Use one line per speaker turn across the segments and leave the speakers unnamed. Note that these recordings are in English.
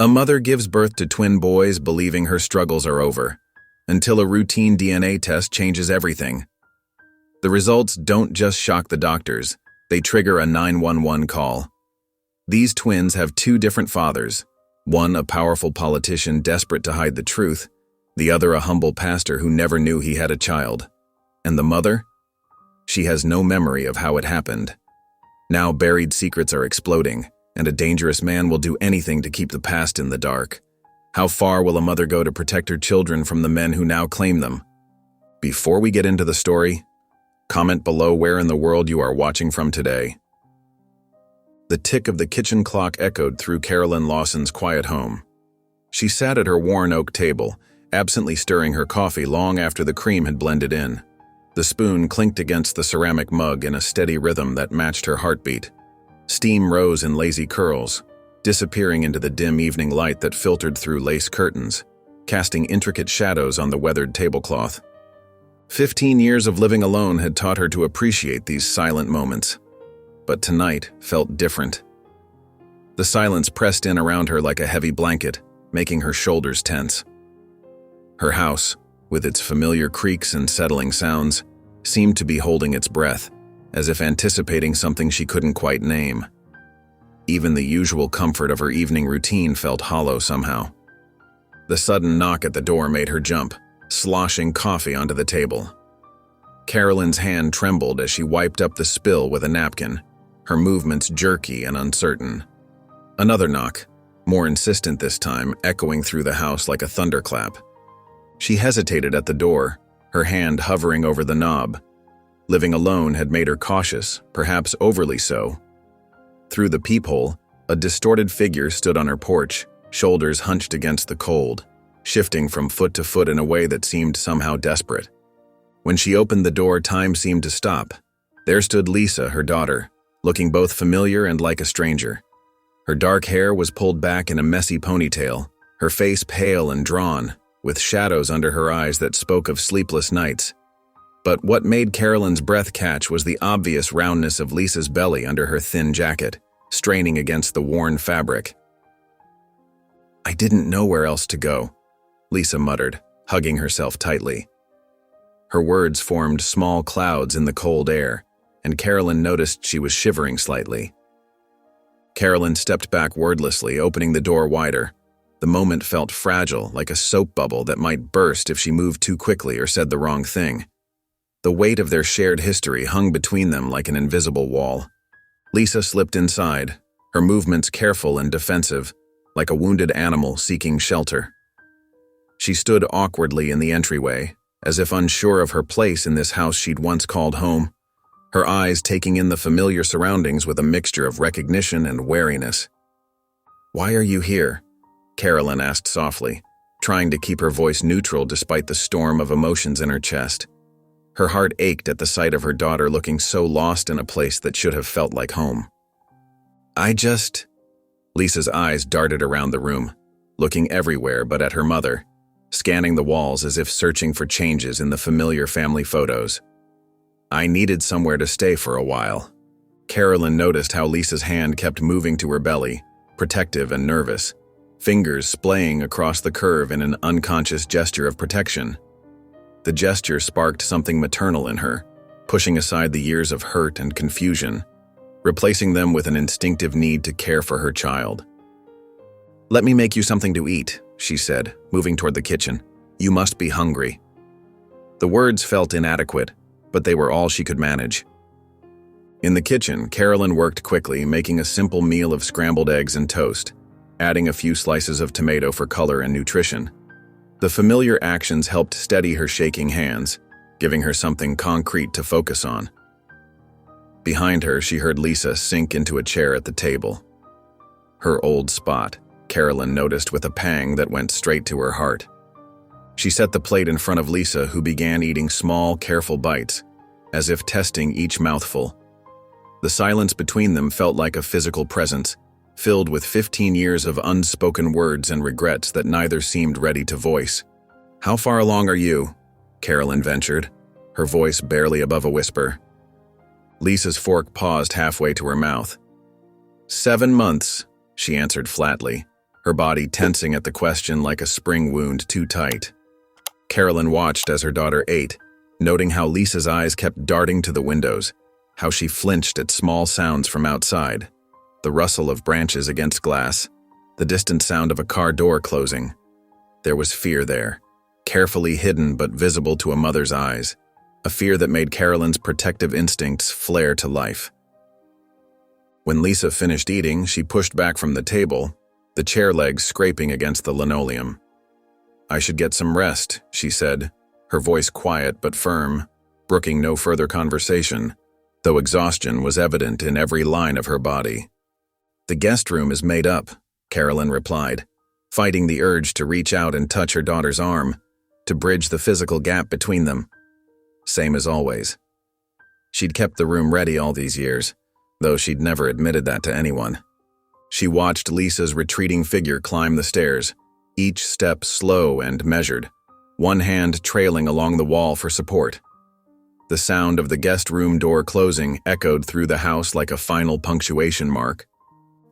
mother gives birth to twin boys believing her struggles are over, until a routine DNA test changes everything. The results don't just shock the doctors, they trigger a 911 call. These twins have two different fathers, one a powerful politician desperate to hide the truth, the other a humble pastor who never knew he had a child. And the mother? She has no memory of how it happened. Now buried secrets are exploding, and a dangerous man will do anything to keep the past in the dark. How far will a mother go to protect her children from the men who now claim them? Before we get into the story, comment below where in the world you are watching from today. The tick of the kitchen clock echoed through Carolyn Lawson's quiet home. She sat at her worn oak table, absently stirring her coffee long after the cream had blended in. The spoon clinked against the ceramic mug in a steady rhythm that matched her heartbeat. Steam rose in lazy curls, disappearing into the dim evening light that filtered through lace curtains, casting intricate shadows on the weathered tablecloth. 15 years of living alone had taught her to appreciate these silent moments. But tonight felt different. The silence pressed in around her like a heavy blanket, making her shoulders tense. Her house, with its familiar creaks and settling sounds, seemed to be holding its breath, as if anticipating something she couldn't quite name. Even the usual comfort of her evening routine felt hollow somehow. The sudden knock at the door made her jump, sloshing coffee onto the table. Carolyn's hand trembled as she wiped up the spill with a napkin, her movements jerky and uncertain. Another knock, more insistent this time, echoing through the house like a thunderclap. She hesitated at the door, her hand hovering over the knob. Living alone had made her cautious, perhaps overly so. Through the peephole, a distorted figure stood on her porch, shoulders hunched against the cold, shifting from foot to foot in a way that seemed somehow desperate. When she opened the door, time seemed to stop. There stood Lisa, her daughter, looking both familiar and like a stranger. Her dark hair was pulled back in a messy ponytail, her face pale and drawn, with shadows under her eyes that spoke of sleepless nights. But what made Carolyn's breath catch was the obvious roundness of Lisa's belly under her thin jacket, straining against the worn fabric. "I didn't know where else to go," Lisa muttered, hugging herself tightly. Her words formed small clouds in the cold air, and Carolyn noticed she was shivering slightly. Carolyn stepped back wordlessly, opening the door wider. The moment felt fragile, like a soap bubble that might burst if she moved too quickly or said the wrong thing. The weight of their shared history hung between them like an invisible wall. Lisa slipped inside, her movements careful and defensive, like a wounded animal seeking shelter. She stood awkwardly in the entryway, as if unsure of her place in this house she'd once called home, her eyes taking in the familiar surroundings with a mixture of recognition and wariness. "Why are you here?" Carolyn asked softly, trying to keep her voice neutral despite the storm of emotions in her chest. Her heart ached at the sight of her daughter looking so lost in a place that should have felt like home. Lisa's eyes darted around the room, looking everywhere but at her mother, scanning the walls as if searching for changes in the familiar family photos. "I needed somewhere to stay for a while." Carolyn noticed how Lisa's hand kept moving to her belly, protective and nervous, fingers splaying across the curve in an unconscious gesture of protection. The gesture sparked something maternal in her, pushing aside the years of hurt and confusion, replacing them with an instinctive need to care for her child. "Let me make you something to eat," she said, moving toward the kitchen. "You must be hungry." The words felt inadequate, but they were all she could manage. In the kitchen, Carolyn worked quickly, making a simple meal of scrambled eggs and toast, adding a few slices of tomato for color and nutrition. The familiar actions helped steady her shaking hands, giving her something concrete to focus on. Behind her, she heard Lisa sink into a chair at the table. Her old spot, Carolyn noticed with a pang that went straight to her heart. She set the plate in front of Lisa, who began eating small, careful bites, as if testing each mouthful. The silence between them felt like a physical presence, filled with 15 years of unspoken words and regrets that neither seemed ready to voice. "How far along are you?" Carolyn ventured, her voice barely above a whisper. Lisa's fork paused halfway to her mouth. 7 months, she answered flatly, her body tensing at the question like a spring wound too tight. Carolyn watched as her daughter ate, noting how Lisa's eyes kept darting to the windows, how she flinched at small sounds from outside, the rustle of branches against glass, the distant sound of a car door closing. There was fear there, carefully hidden but visible to a mother's eyes, a fear that made Carolyn's protective instincts flare to life. When Lisa finished eating, she pushed back from the table, the chair legs scraping against the linoleum. "I should get some rest," she said, her voice quiet but firm, brooking no further conversation, though exhaustion was evident in every line of her body. "The guest room is made up," Carolyn replied, fighting the urge to reach out and touch her daughter's arm, to bridge the physical gap between them. Same as always. She'd kept the room ready all these years, though she'd never admitted that to anyone. She watched Lisa's retreating figure climb the stairs, each step slow and measured, one hand trailing along the wall for support. The sound of the guest room door closing echoed through the house like a final punctuation mark.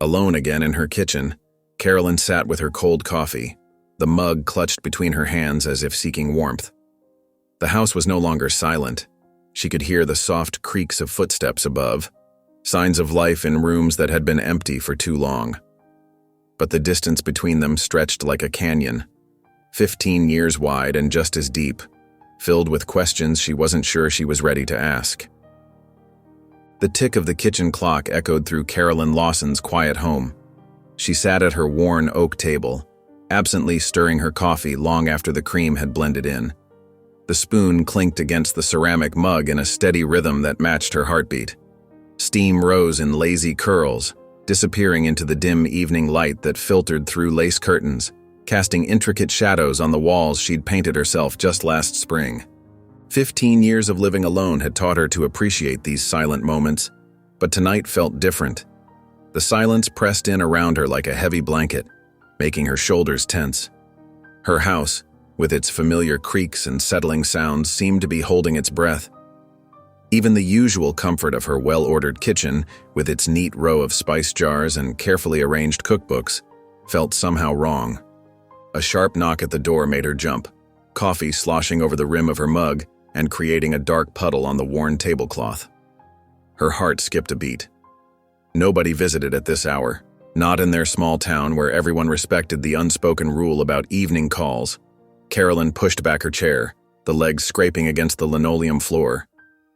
Alone again in her kitchen, Carolyn sat with her cold coffee, the mug clutched between her hands as if seeking warmth. The house was no longer silent. She could hear the soft creaks of footsteps above, signs of life in rooms that had been empty for too long. But the distance between them stretched like a canyon, 15 years wide and just as deep, filled with questions she wasn't sure she was ready to ask. The tick of the kitchen clock echoed through Carolyn Lawson's quiet home. She sat at her worn oak table, absently stirring her coffee long after the cream had blended in. The spoon clinked against the ceramic mug in a steady rhythm that matched her heartbeat. Steam rose in lazy curls, disappearing into the dim evening light that filtered through lace curtains, casting intricate shadows on the walls she'd painted herself just last spring. 15 years of living alone had taught her to appreciate these silent moments, but tonight felt different. The silence pressed in around her like a heavy blanket, making her shoulders tense. Her house, with its familiar creaks and settling sounds, seemed to be holding its breath. Even the usual comfort of her well-ordered kitchen, with its neat row of spice jars and carefully arranged cookbooks, felt somehow wrong. A sharp knock at the door made her jump, coffee sloshing over the rim of her mug and creating a dark puddle on the worn tablecloth. Her heart skipped a beat. Nobody visited at this hour, not in their small town where everyone respected the unspoken rule about evening calls. Carolyn pushed back her chair, the legs scraping against the linoleum floor.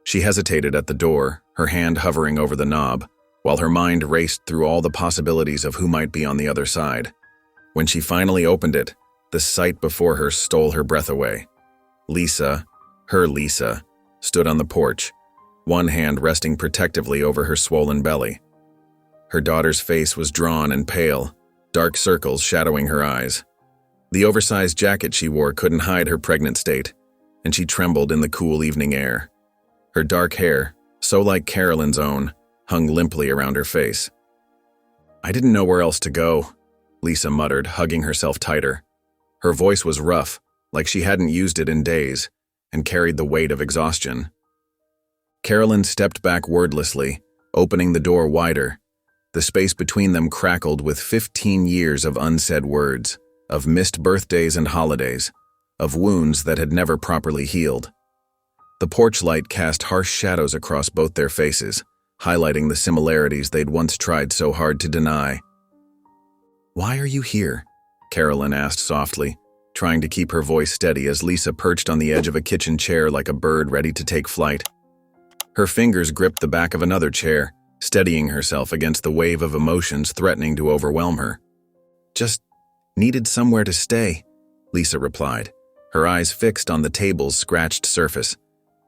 She hesitated at the door, her hand hovering over the knob, while her mind raced through all the possibilities of who might be on the other side. When she finally opened it, the sight before her stole her breath away. Lisa, her Lisa, stood on the porch, one hand resting protectively over her swollen belly. Her daughter's face was drawn and pale, dark circles shadowing her eyes. The oversized jacket she wore couldn't hide her pregnant state, and she trembled in the cool evening air. Her dark hair, so like Carolyn's own, hung limply around her face. "I didn't know where else to go," Lisa muttered, hugging herself tighter. Her voice was rough, like she hadn't used it in days, and carried the weight of exhaustion. Carolyn stepped back wordlessly, opening the door wider. The space between them crackled with 15 years of unsaid words, of missed birthdays and holidays, of wounds that had never properly healed. The porch light cast harsh shadows across both their faces, highlighting the similarities they'd once tried so hard to deny. "Why are you here?" Carolyn asked softly, trying to keep her voice steady as Lisa perched on the edge of a kitchen chair like a bird ready to take flight. Her fingers gripped the back of another chair, steadying herself against the wave of emotions threatening to overwhelm her. "Just needed somewhere to stay," Lisa replied, her eyes fixed on the table's scratched surface.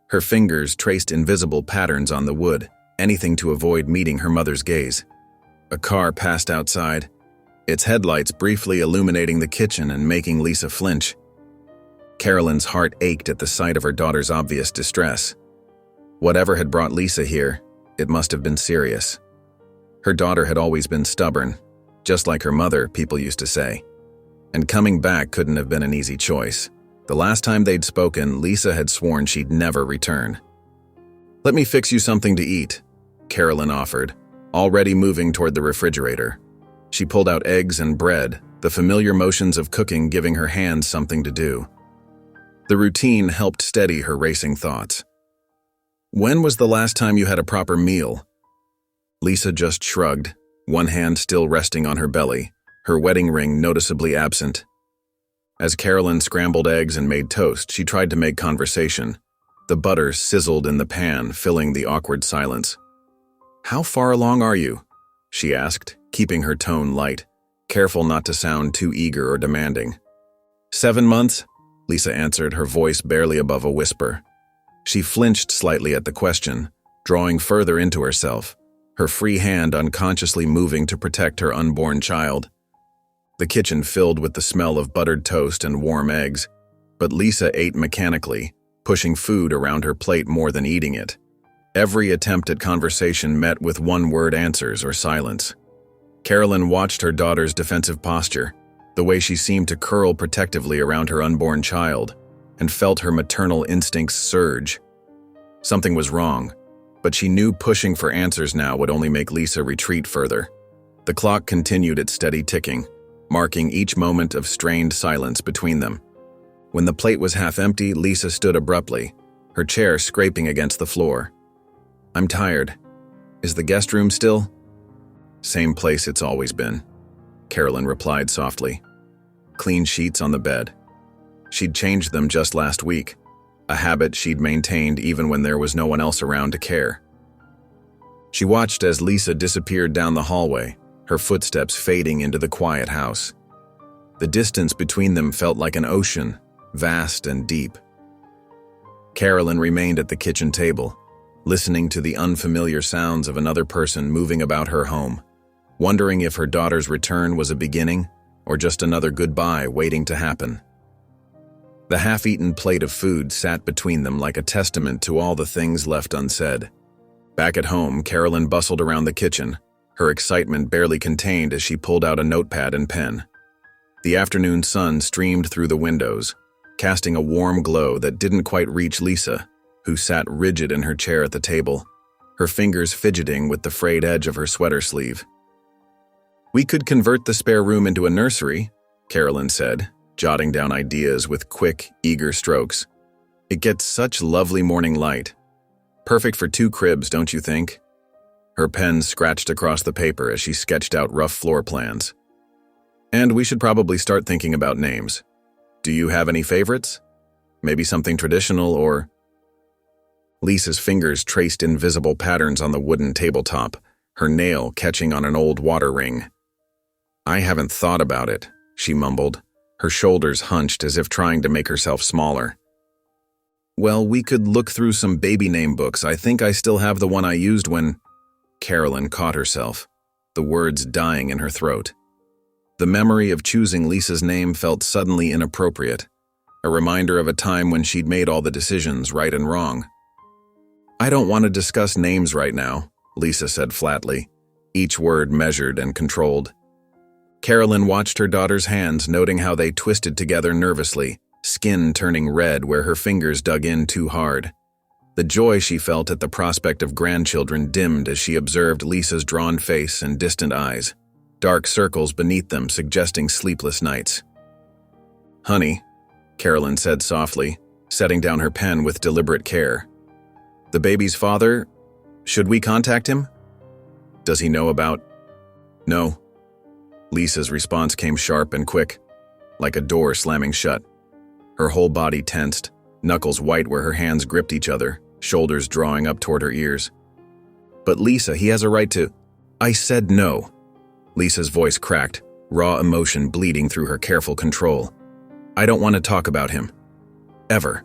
Her fingers traced invisible patterns on the wood, anything to avoid meeting her mother's gaze. A car passed outside, its headlights briefly illuminating the kitchen and making Lisa flinch. Carolyn's heart ached at the sight of her daughter's obvious distress. Whatever had brought Lisa here, it must have been serious. Her daughter had always been stubborn, just like her mother, people used to say. And coming back couldn't have been an easy choice. The last time they'd spoken, Lisa had sworn she'd never return. "Let me fix you something to eat," Carolyn offered, already moving toward the refrigerator. She pulled out eggs and bread, the familiar motions of cooking giving her hands something to do. The routine helped steady her racing thoughts. "When was the last time you had a proper meal?" Lisa just shrugged, one hand still resting on her belly, her wedding ring noticeably absent. As Carolyn scrambled eggs and made toast, she tried to make conversation. The butter sizzled in the pan, filling the awkward silence. "How far along are you?" she asked, keeping her tone light, careful not to sound too eager or demanding. 7 months, Lisa answered, her voice barely above a whisper. She flinched slightly at the question, drawing further into herself, her free hand unconsciously moving to protect her unborn child. The kitchen filled with the smell of buttered toast and warm eggs, but Lisa ate mechanically, pushing food around her plate more than eating it. Every attempt at conversation met with one-word answers or silence. Carolyn watched her daughter's defensive posture, the way she seemed to curl protectively around her unborn child, and felt her maternal instincts surge. Something was wrong, but she knew pushing for answers now would only make Lisa retreat further. The clock continued its steady ticking, marking each moment of strained silence between them. When the plate was half empty, Lisa stood abruptly, her chair scraping against the floor. "I'm tired. Is the guest room still?" "Same place it's always been," Carolyn replied softly. Clean sheets on the bed. She'd changed them just last week, a habit she'd maintained even when there was no one else around to care. She watched as Lisa disappeared down the hallway, her footsteps fading into the quiet house. The distance between them felt like an ocean, vast and deep. Carolyn remained at the kitchen table, listening to the unfamiliar sounds of another person moving about her home, wondering if her daughter's return was a beginning or just another goodbye waiting to happen. The half-eaten plate of food sat between them like a testament to all the things left unsaid. Back at home, Carolyn bustled around the kitchen, her excitement barely contained as she pulled out a notepad and pen. The afternoon sun streamed through the windows, casting a warm glow that didn't quite reach Lisa, who sat rigid in her chair at the table, her fingers fidgeting with the frayed edge of her sweater sleeve. "We could convert the spare room into a nursery," Carolyn said, jotting down ideas with quick, eager strokes. "It gets such lovely morning light. Perfect for 2 cribs, don't you think?" Her pen scratched across the paper as she sketched out rough floor plans. "And we should probably start thinking about names. Do you have any favorites? Maybe something traditional or—" Lisa's fingers traced invisible patterns on the wooden tabletop, her nail catching on an old water ring. "I haven't thought about it," she mumbled, her shoulders hunched as if trying to make herself smaller. "Well, we could look through some baby name books. I think I still have the one I used when—" Carolyn caught herself, the words dying in her throat. The memory of choosing Lisa's name felt suddenly inappropriate, a reminder of a time when she'd made all the decisions, right and wrong. "I don't want to discuss names right now," Lisa said flatly, each word measured and controlled. Carolyn watched her daughter's hands, noting how they twisted together nervously, skin turning red where her fingers dug in too hard. The joy she felt at the prospect of grandchildren dimmed as she observed Lisa's drawn face and distant eyes, dark circles beneath them suggesting sleepless nights. "Honey," Carolyn said softly, setting down her pen with deliberate care. "The baby's father, should we contact him? Does he know about—" "No." Lisa's response came sharp and quick, like a door slamming shut. Her whole body tensed, knuckles white where her hands gripped each other, shoulders drawing up toward her ears. "But Lisa, he has a right to—" "I said no." Lisa's voice cracked, raw emotion bleeding through her careful control. "I don't want to talk about him. Ever."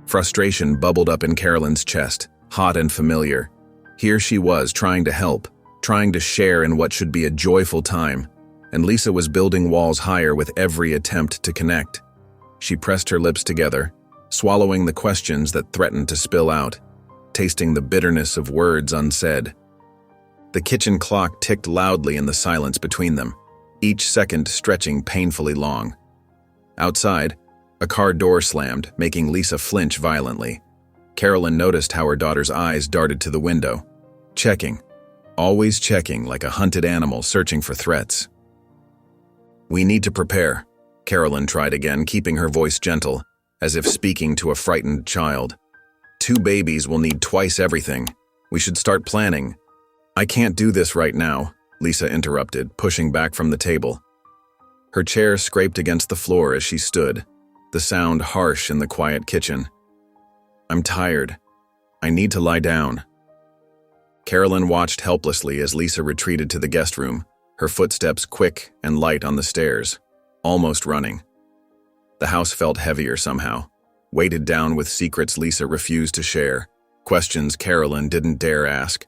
Frustration bubbled up in Carolyn's chest, hot and familiar. Here she was trying to help, trying to share in what should be a joyful time, and Lisa was building walls higher with every attempt to connect. She pressed her lips together, swallowing the questions that threatened to spill out, tasting the bitterness of words unsaid. The kitchen clock ticked loudly in the silence between them, each second stretching painfully long. Outside, a car door slammed, making Lisa flinch violently. Carolyn noticed how her daughter's eyes darted to the window, checking, always checking like a hunted animal searching for threats. We need to prepare. Carolyn tried again, keeping her voice gentle, as if speaking to a frightened child. 2 babies will need twice everything. We should start planning. I can't do this right now, Lisa interrupted, pushing back from the table. Her chair scraped against the floor as she stood, the sound harsh in the quiet kitchen. I'm tired. I need to lie down. Carolyn watched helplessly as Lisa retreated to the guest room, her footsteps quick and light on the stairs, almost running. The house felt heavier somehow, weighted down with secrets Lisa refused to share, questions Carolyn didn't dare ask.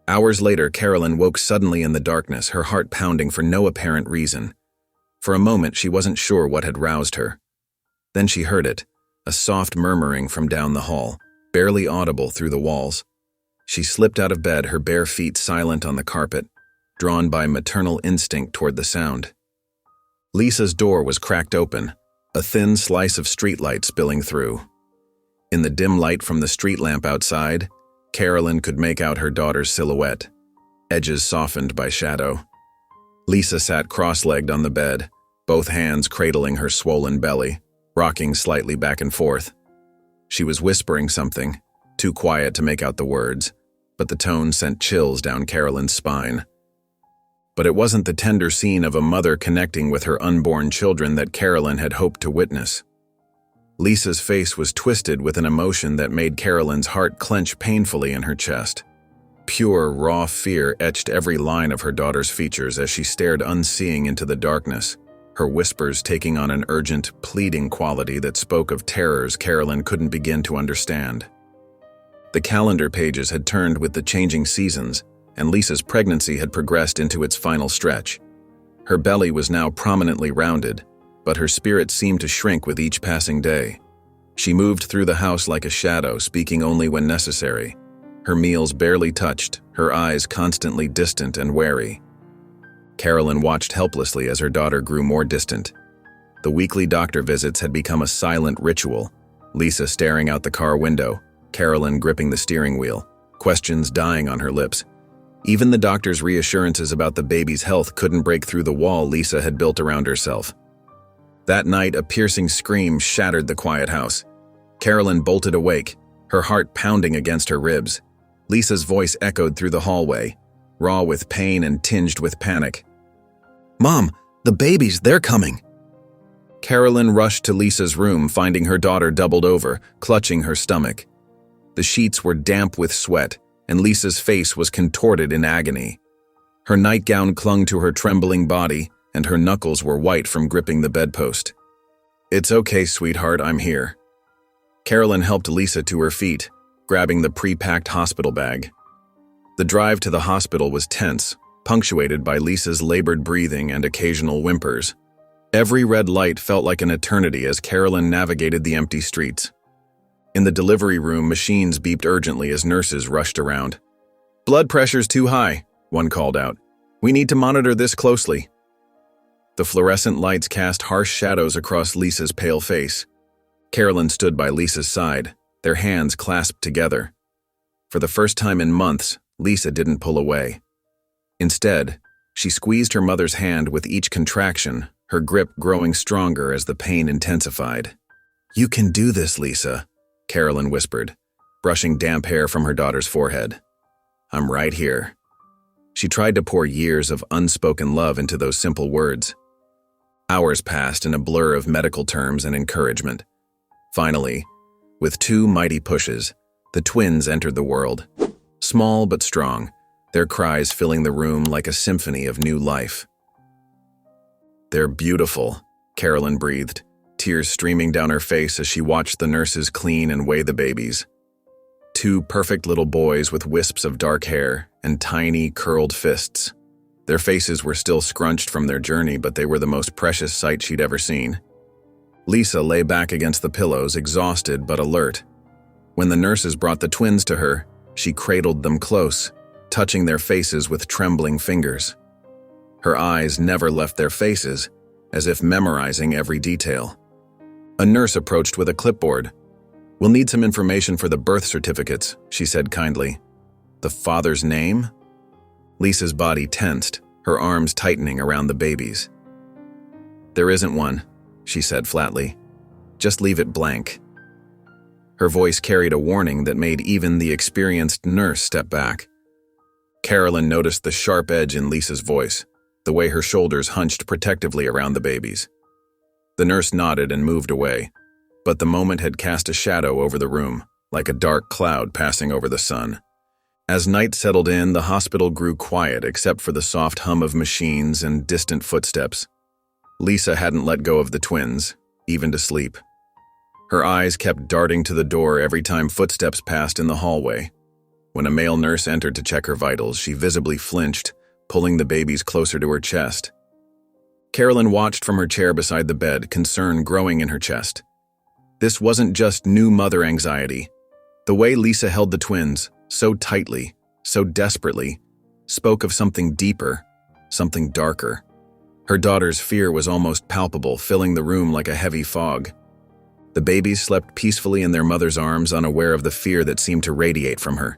Hours later, Carolyn woke suddenly in the darkness, her heart pounding for no apparent reason. For a moment, she wasn't sure what had roused her. Then she heard it, a soft murmuring from down the hall, barely audible through the walls. She slipped out of bed, her bare feet silent on the carpet, drawn by maternal instinct toward the sound. Lisa's door was cracked open, a thin slice of streetlight spilling through. In the dim light from the street lamp outside, Carolyn could make out her daughter's silhouette, edges softened by shadow. Lisa sat cross-legged on the bed, both hands cradling her swollen belly, rocking slightly back and forth. She was whispering something, too quiet to make out the words, but the tone sent chills down Carolyn's spine. But it wasn't the tender scene of a mother connecting with her unborn children that Carolyn had hoped to witness. Lisa's face was twisted with an emotion that made Carolyn's heart clench painfully in her chest. Pure, raw fear etched every line of her daughter's features as she stared unseeing into the darkness, her whispers taking on an urgent, pleading quality that spoke of terrors Carolyn couldn't begin to understand. The calendar pages had turned with the changing seasons, and Lisa's pregnancy had progressed into its final stretch. Her belly was now prominently rounded, but her spirit seemed to shrink with each passing day. She moved through the house like a shadow, speaking only when necessary. Her meals barely touched, her eyes constantly distant and wary. Carolyn watched helplessly as her daughter grew more distant. The weekly doctor visits had become a silent ritual, Lisa staring out the car window, Carolyn gripping the steering wheel, questions dying on her lips. Even the doctor's reassurances about the baby's health couldn't break through the wall Lisa had built around herself. That night, a piercing scream shattered the quiet house. Carolyn bolted awake, her heart pounding against her ribs. Lisa's voice echoed through the hallway, raw with pain and tinged with panic. "Mom, the babies, they're coming!" Carolyn rushed to Lisa's room, finding her daughter doubled over, clutching her stomach. The sheets were damp with sweat, and Lisa's face was contorted in agony. Her nightgown clung to her trembling body, and her knuckles were white from gripping the bedpost. "It's okay, sweetheart, I'm here." Carolyn helped Lisa to her feet, grabbing the pre-packed hospital bag. The drive to the hospital was tense, punctuated by Lisa's labored breathing and occasional whimpers. Every red light felt like an eternity as Carolyn navigated the empty streets. In the delivery room, machines beeped urgently as nurses rushed around. "Blood pressure's too high," one called out. "We need to monitor this closely." The fluorescent lights cast harsh shadows across Lisa's pale face. Carolyn stood by Lisa's side, their hands clasped together. For the first time in months, Lisa didn't pull away. Instead, she squeezed her mother's hand with each contraction, her grip growing stronger as the pain intensified. "You can do this, Lisa," Carolyn whispered, brushing damp hair from her daughter's forehead. "I'm right here." She tried to pour years of unspoken love into those simple words. Hours passed in a blur of medical terms and encouragement. Finally, with 2 mighty pushes, the twins entered the world. Small but strong, their cries filling the room like a symphony of new life. "They're beautiful," Carolyn breathed, tears streaming down her face as she watched the nurses clean and weigh the babies. 2 perfect little boys with wisps of dark hair and tiny, curled fists. Their faces were still scrunched from their journey, but they were the most precious sight she'd ever seen. Lisa lay back against the pillows, exhausted but alert. When the nurses brought the twins to her, she cradled them close, touching their faces with trembling fingers. Her eyes never left their faces, as if memorizing every detail. A nurse approached with a clipboard. "We'll need some information for the birth certificates," she said kindly. "The father's name?" Lisa's body tensed, her arms tightening around the babies. "There isn't one," she said flatly. "Just leave it blank." Her voice carried a warning that made even the experienced nurse step back. Carolyn noticed the sharp edge in Lisa's voice, the way her shoulders hunched protectively around the babies. The nurse nodded and moved away, but the moment had cast a shadow over the room, like a dark cloud passing over the sun. As night settled in, the hospital grew quiet except for the soft hum of machines and distant footsteps. Lisa hadn't let go of the twins, even to sleep. Her eyes kept darting to the door every time footsteps passed in the hallway. When a male nurse entered to check her vitals, she visibly flinched, pulling the babies closer to her chest. Carolyn watched from her chair beside the bed, concern growing in her chest. This wasn't just new mother anxiety. The way Lisa held the twins, so tightly, so desperately, spoke of something deeper, something darker. Her daughter's fear was almost palpable, filling the room like a heavy fog. The babies slept peacefully in their mother's arms, unaware of the fear that seemed to radiate from her.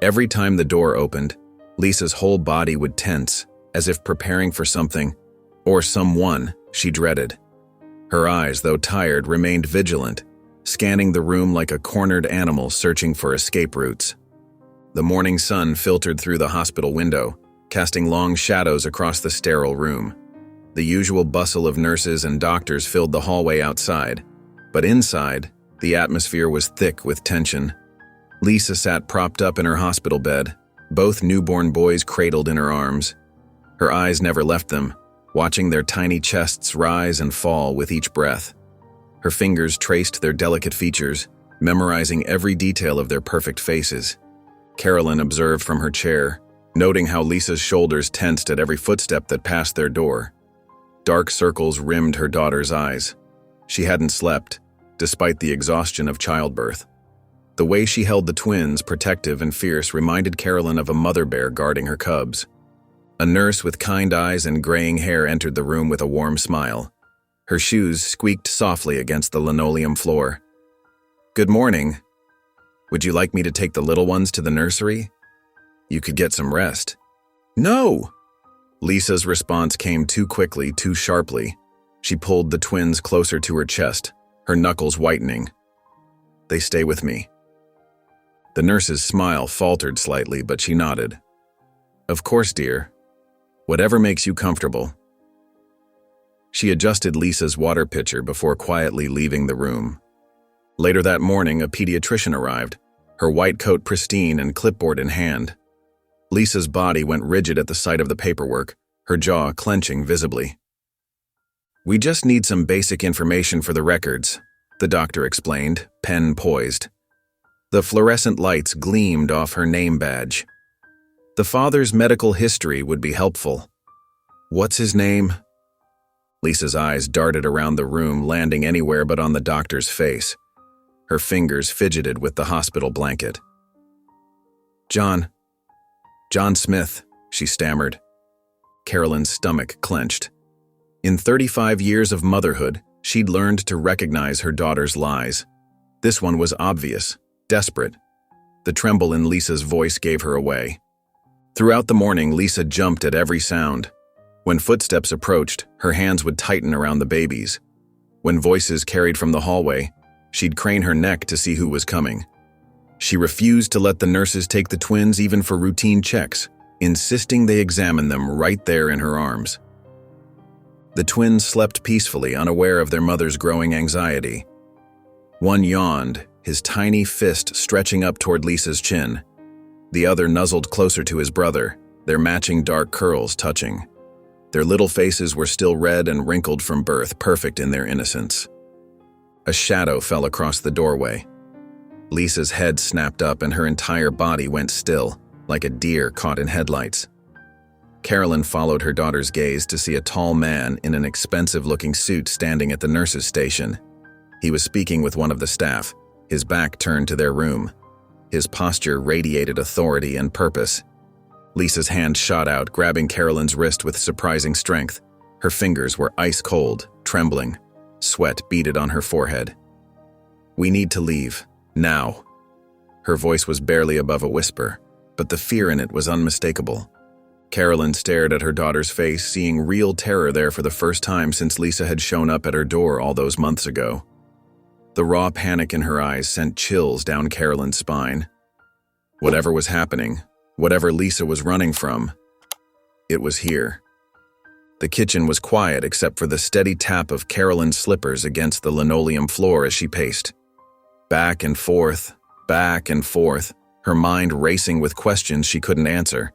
Every time the door opened, Lisa's whole body would tense, as if preparing for something, or someone, she dreaded. Her eyes, though tired, remained vigilant, scanning the room like a cornered animal searching for escape routes. The morning sun filtered through the hospital window, casting long shadows across the sterile room. The usual bustle of nurses and doctors filled the hallway outside, but inside, the atmosphere was thick with tension. Lisa sat propped up in her hospital bed, both newborn boys cradled in her arms. Her eyes never left them, watching their tiny chests rise and fall with each breath. Her fingers traced their delicate features, memorizing every detail of their perfect faces. Carolyn observed from her chair, noting how Lisa's shoulders tensed at every footstep that passed their door. Dark circles rimmed her daughter's eyes. She hadn't slept, despite the exhaustion of childbirth. The way she held the twins, protective and fierce, reminded Carolyn of a mother bear guarding her cubs. A nurse with kind eyes and graying hair entered the room with a warm smile. Her shoes squeaked softly against the linoleum floor. "Good morning. Would you like me to take the little ones to the nursery? You could get some rest." "No!" Lisa's response came too quickly, too sharply. She pulled the twins closer to her chest, her knuckles whitening. "They stay with me." The nurse's smile faltered slightly, but she nodded. "Of course, dear. Whatever makes you comfortable." She adjusted Lisa's water pitcher before quietly leaving the room. Later that morning, a pediatrician arrived, her white coat pristine and clipboard in hand. Lisa's body went rigid at the sight of the paperwork, her jaw clenching visibly. "We just need some basic information for the records," the doctor explained, pen poised. The fluorescent lights gleamed off her name badge. "The father's medical history would be helpful." "What's his name?" Lisa's eyes darted around the room, landing anywhere but on the doctor's face. Her fingers fidgeted with the hospital blanket. John Smith," she stammered. Carolyn's stomach clenched. In 35 years of motherhood, she'd learned to recognize her daughter's lies. This one was obvious, desperate. The tremble in Lisa's voice gave her away. Throughout the morning, Lisa jumped at every sound. When footsteps approached, her hands would tighten around the babies. When voices carried from the hallway, she'd crane her neck to see who was coming. She refused to let the nurses take the twins even for routine checks, insisting they examine them right there in her arms. The twins slept peacefully, unaware of their mother's growing anxiety. One yawned, his tiny fist stretching up toward Lisa's chin. The other nuzzled closer to his brother, their matching dark curls touching. Their little faces were still red and wrinkled from birth, perfect in their innocence. A shadow fell across the doorway. Lisa's head snapped up and her entire body went still, like a deer caught in headlights. Carolyn followed her daughter's gaze to see a tall man in an expensive-looking suit standing at the nurse's station. He was speaking with one of the staff, his back turned to their room. His posture radiated authority and purpose. Lisa's hand shot out, grabbing Carolyn's wrist with surprising strength. Her fingers were ice cold, trembling. Sweat beaded on her forehead. "We need to leave. Now." Her voice was barely above a whisper, but the fear in it was unmistakable. Carolyn stared at her daughter's face, seeing real terror there for the first time since Lisa had shown up at her door all those months ago. The raw panic in her eyes sent chills down Carolyn's spine. Whatever was happening, whatever Lisa was running from, it was here. The kitchen was quiet except for the steady tap of Carolyn's slippers against the linoleum floor as she paced. Back and forth, her mind racing with questions she couldn't answer.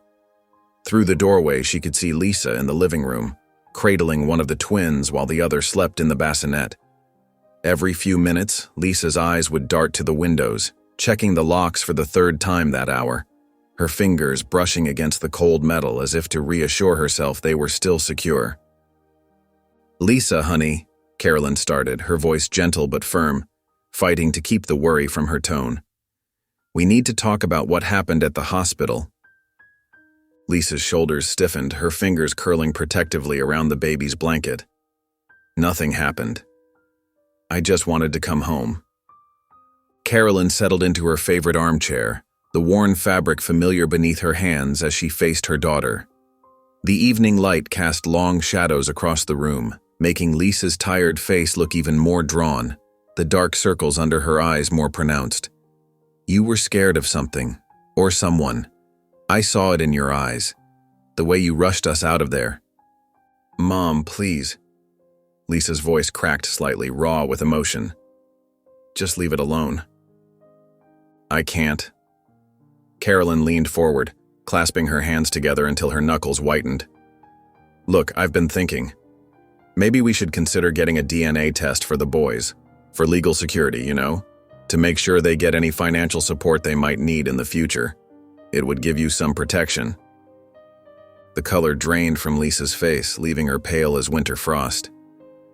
Through the doorway, she could see Lisa in the living room, cradling one of the twins while the other slept in the bassinet. Every few minutes, Lisa's eyes would dart to the windows, checking the locks for the third time that hour, her fingers brushing against the cold metal as if to reassure herself they were still secure. "Lisa, honey," Carolyn started, her voice gentle but firm, fighting to keep the worry from her tone. "We need to talk about what happened at the hospital." Lisa's shoulders stiffened, her fingers curling protectively around the baby's blanket. "Nothing happened. I just wanted to come home." Carolyn settled into her favorite armchair, the worn fabric familiar beneath her hands as she faced her daughter. The evening light cast long shadows across the room, making Lisa's tired face look even more drawn, the dark circles under her eyes more pronounced. "You were scared of something, or someone. I saw it in your eyes, the way you rushed us out of there." "Mom, please." Lisa's voice cracked slightly, raw with emotion. "Just leave it alone." "I can't." Carolyn leaned forward, clasping her hands together until her knuckles whitened. "Look, I've been thinking. Maybe we should consider getting a DNA test for the boys, for legal security, you know, to make sure they get any financial support they might need in the future. It would give you some protection." The color drained from Lisa's face, leaving her pale as winter frost.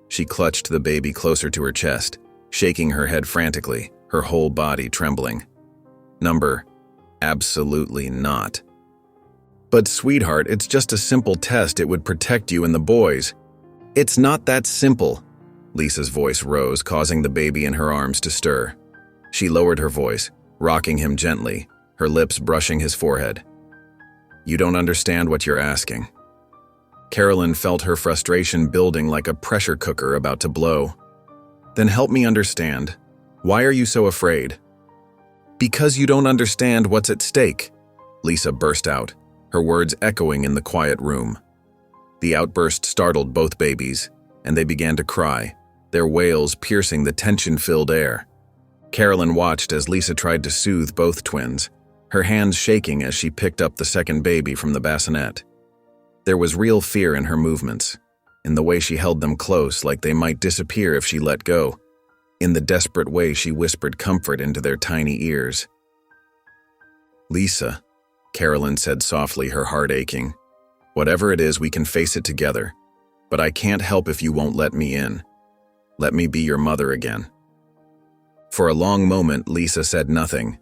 She clutched the baby closer to her chest, shaking her head frantically, her whole body trembling. Absolutely not. "But sweetheart, it's just a simple test. It would protect you and the boys." "It's not that simple." Lisa's voice rose, causing the baby in her arms to stir. She lowered her voice, rocking him gently, her lips brushing his forehead. "You don't understand what you're asking." Carolyn felt her frustration building like a pressure cooker about to blow. "Then help me understand. Why are you so afraid?" "Because you don't understand what's at stake," Lisa burst out, her words echoing in the quiet room. The outburst startled both babies, and they began to cry, their wails piercing the tension-filled air. Carolyn watched as Lisa tried to soothe both twins, her hands shaking as she picked up the second baby from the bassinet. There was real fear in her movements, in the way she held them close like they might disappear if she let go. In the desperate way she whispered comfort into their tiny ears. "Lisa," Carolyn said softly, her heart aching. "Whatever it is, we can face it together. But I can't help if you won't let me in. Let me be your mother again." For a long moment, Lisa said nothing.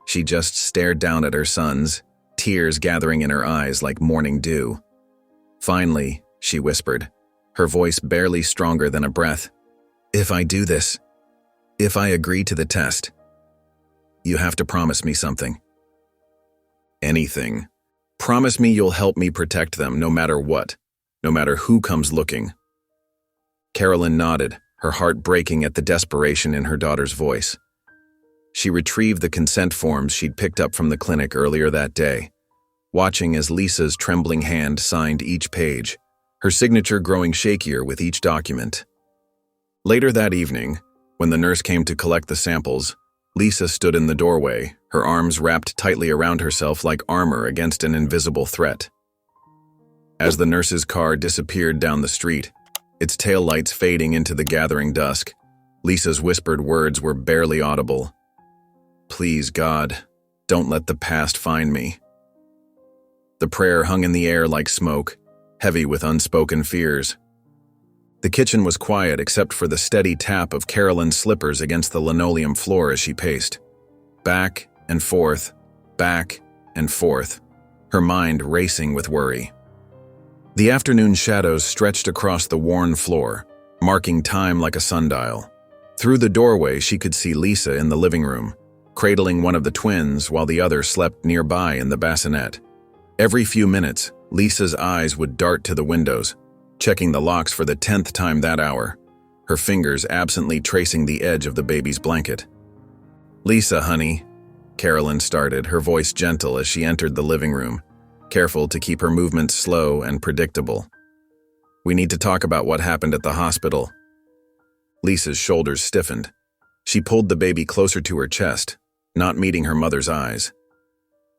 She just stared down at her sons, tears gathering in her eyes like morning dew. Finally, she whispered, her voice barely stronger than a breath. "If I do this, if I agree to the test, you have to promise me something." "Anything. Promise me you'll help me protect them no matter what, no matter who comes looking." Carolyn nodded, her heart breaking at the desperation in her daughter's voice. She retrieved the consent forms she'd picked up from the clinic earlier that day, watching as Lisa's trembling hand signed each page, her signature growing shakier with each document. Later that evening, when the nurse came to collect the samples, Lisa stood in the doorway, her arms wrapped tightly around herself like armor against an invisible threat. As the nurse's car disappeared down the street, its taillights fading into the gathering dusk, Lisa's whispered words were barely audible. "Please, God, don't let the past find me." The prayer hung in the air like smoke, heavy with unspoken fears. The kitchen was quiet except for the steady tap of Carolyn's slippers against the linoleum floor as she paced. Back and forth, her mind racing with worry. The afternoon shadows stretched across the worn floor, marking time like a sundial. Through the doorway, she could see Lisa in the living room, cradling one of the twins while the other slept nearby in the bassinet. Every few minutes, Lisa's eyes would dart to the windows, checking the locks for the 10th time that hour, her fingers absently tracing the edge of the baby's blanket. "Lisa, honey," Carolyn started, her voice gentle as she entered the living room, careful to keep her movements slow and predictable. "We need to talk about what happened at the hospital." Lisa's shoulders stiffened. She pulled the baby closer to her chest, not meeting her mother's eyes.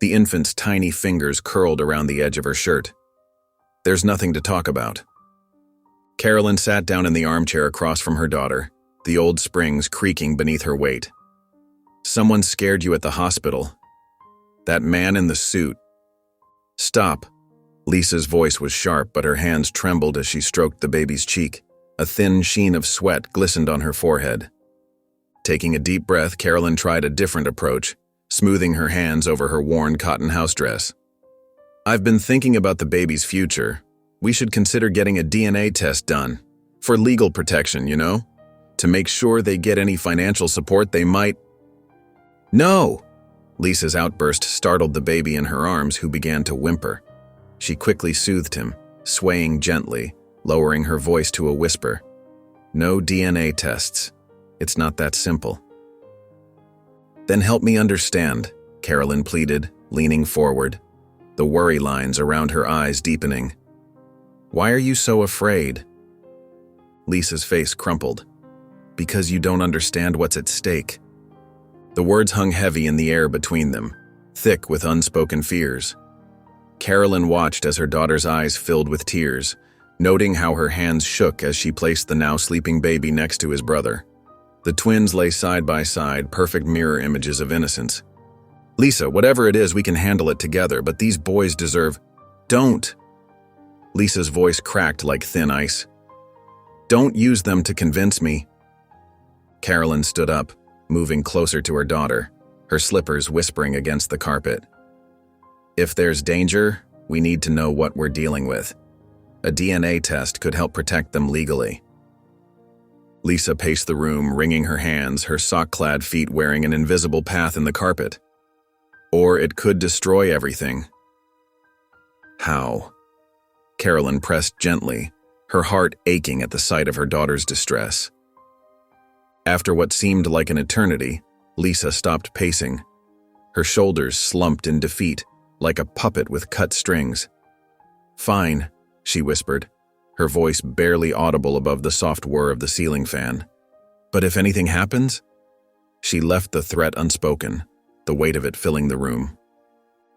The infant's tiny fingers curled around the edge of her shirt. "There's nothing to talk about." Carolyn sat down in the armchair across from her daughter, the old springs creaking beneath her weight. "Someone scared you at the hospital. That man in the suit." "Stop." Lisa's voice was sharp, but her hands trembled as she stroked the baby's cheek. A thin sheen of sweat glistened on her forehead. Taking a deep breath, Carolyn tried a different approach, smoothing her hands over her worn cotton house dress. "I've been thinking about the baby's future. We should consider getting a DNA test done. For legal protection, you know? To make sure they get any financial support they might—" "No!" Lisa's outburst startled the baby in her arms, who began to whimper. She quickly soothed him, swaying gently, lowering her voice to a whisper. "No DNA tests. It's not that simple." "Then help me understand," Carolyn pleaded, leaning forward, the worry lines around her eyes deepening. "Why are you so afraid?" Lisa's face crumpled. "Because you don't understand what's at stake." The words hung heavy in the air between them, thick with unspoken fears. Carolyn watched as her daughter's eyes filled with tears, noting how her hands shook as she placed the now sleeping baby next to his brother. The twins lay side by side, perfect mirror images of innocence. "Lisa, whatever it is, we can handle it together, but these boys deserve—" "Don't!" Lisa's voice cracked like thin ice. "Don't use them to convince me." Carolyn stood up, moving closer to her daughter, her slippers whispering against the carpet. "If there's danger, we need to know what we're dealing with. A DNA test could help protect them legally." Lisa paced the room, wringing her hands, her sock-clad feet wearing an invisible path in the carpet. "Or it could destroy everything." "How?" Carolyn pressed gently, her heart aching at the sight of her daughter's distress. After what seemed like an eternity, Lisa stopped pacing. Her shoulders slumped in defeat, like a puppet with cut strings. "Fine," she whispered, her voice barely audible above the soft whir of the ceiling fan. "But if anything happens?" She left the threat unspoken, the weight of it filling the room.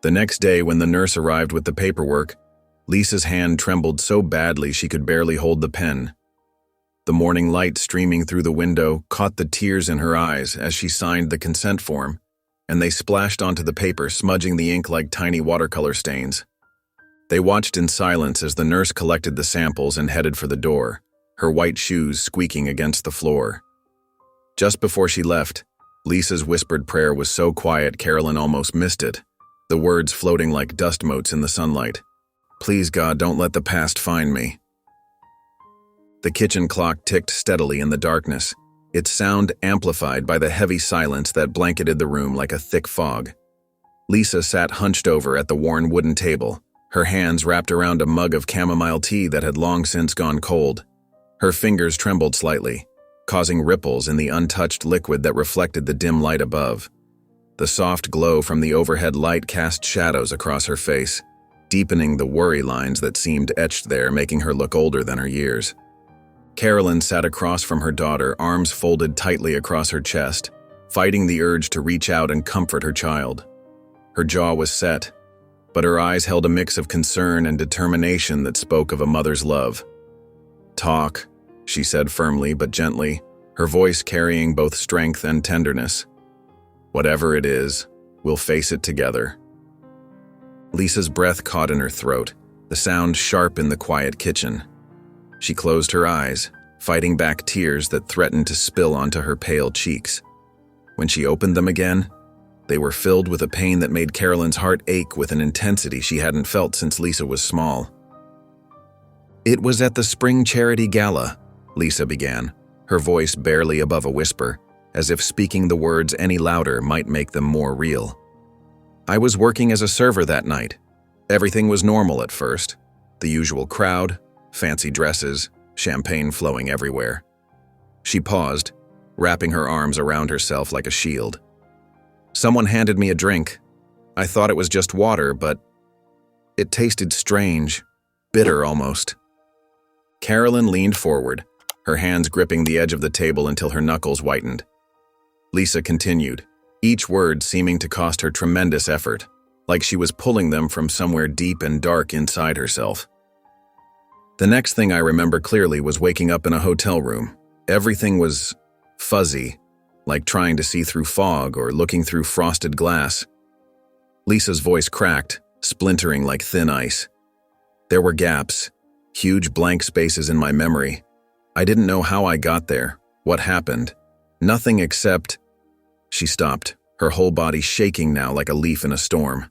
The next day, when the nurse arrived with the paperwork, Lisa's hand trembled so badly she could barely hold the pen. The morning light streaming through the window caught the tears in her eyes as she signed the consent form, and they splashed onto the paper, smudging the ink like tiny watercolor stains. They watched in silence as the nurse collected the samples and headed for the door, her white shoes squeaking against the floor. Just before she left, Lisa's whispered prayer was so quiet Carolyn almost missed it, the words floating like dust motes in the sunlight. "Please, God, don't let the past find me." The kitchen clock ticked steadily in the darkness, its sound amplified by the heavy silence that blanketed the room like a thick fog. Lisa sat hunched over at the worn wooden table, her hands wrapped around a mug of chamomile tea that had long since gone cold. Her fingers trembled slightly, causing ripples in the untouched liquid that reflected the dim light above. The soft glow from the overhead light cast shadows across her face, deepening the worry lines that seemed etched there, making her look older than her years. Carolyn sat across from her daughter, arms folded tightly across her chest, fighting the urge to reach out and comfort her child. Her jaw was set, but her eyes held a mix of concern and determination that spoke of a mother's love. "Talk," she said firmly but gently, her voice carrying both strength and tenderness. "Whatever it is, we'll face it together." Lisa's breath caught in her throat, the sound sharp in the quiet kitchen. She closed her eyes, fighting back tears that threatened to spill onto her pale cheeks. When she opened them again, they were filled with a pain that made Carolyn's heart ache with an intensity she hadn't felt since Lisa was small. "It was at the spring charity gala," Lisa began, her voice barely above a whisper, as if speaking the words any louder might make them more real. "I was working as a server that night. Everything was normal at first. The usual crowd, fancy dresses, champagne flowing everywhere. She paused, wrapping her arms around herself like a shield. Someone handed me a drink. I thought it was just water, but it tasted strange, bitter almost. Carolyn leaned forward, her hands gripping the edge of the table until her knuckles whitened. Lisa continued, each word seeming to cost her tremendous effort, like she was pulling them from somewhere deep and dark inside herself. The next thing I remember clearly was waking up in a hotel room. Everything was fuzzy, like trying to see through fog or looking through frosted glass. Lisa's voice cracked, splintering like thin ice. There were gaps, huge blank spaces in my memory. I didn't know how I got there, what happened. Nothing except… She stopped, her whole body shaking now like a leaf in a storm.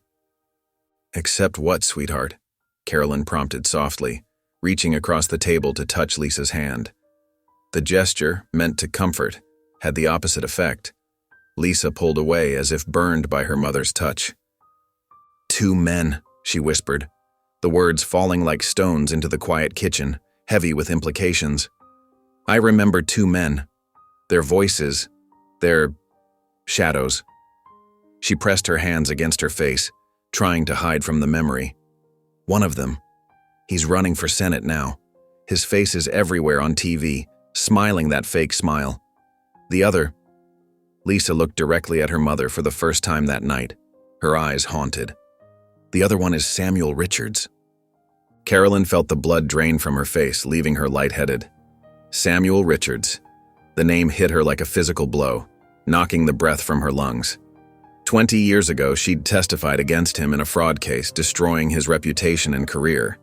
"Except what, sweetheart?" Carolyn prompted softly, reaching across the table to touch Lisa's hand. The gesture, meant to comfort, had the opposite effect. Lisa pulled away as if burned by her mother's touch. "Two men," she whispered, the words falling like stones into the quiet kitchen, heavy with implications. I remember two men. Their voices, their shadows. She pressed her hands against her face, trying to hide from the memory. One of them. He's running for Senate now. His face is everywhere on TV, smiling that fake smile. The other… Lisa looked directly at her mother for the first time that night, her eyes haunted. The other one is Samuel Richards. Carolyn felt the blood drain from her face, leaving her lightheaded. Samuel Richards. The name hit her like a physical blow, knocking the breath from her lungs. 20 years ago, she'd testified against him in a fraud case, destroying his reputation and career.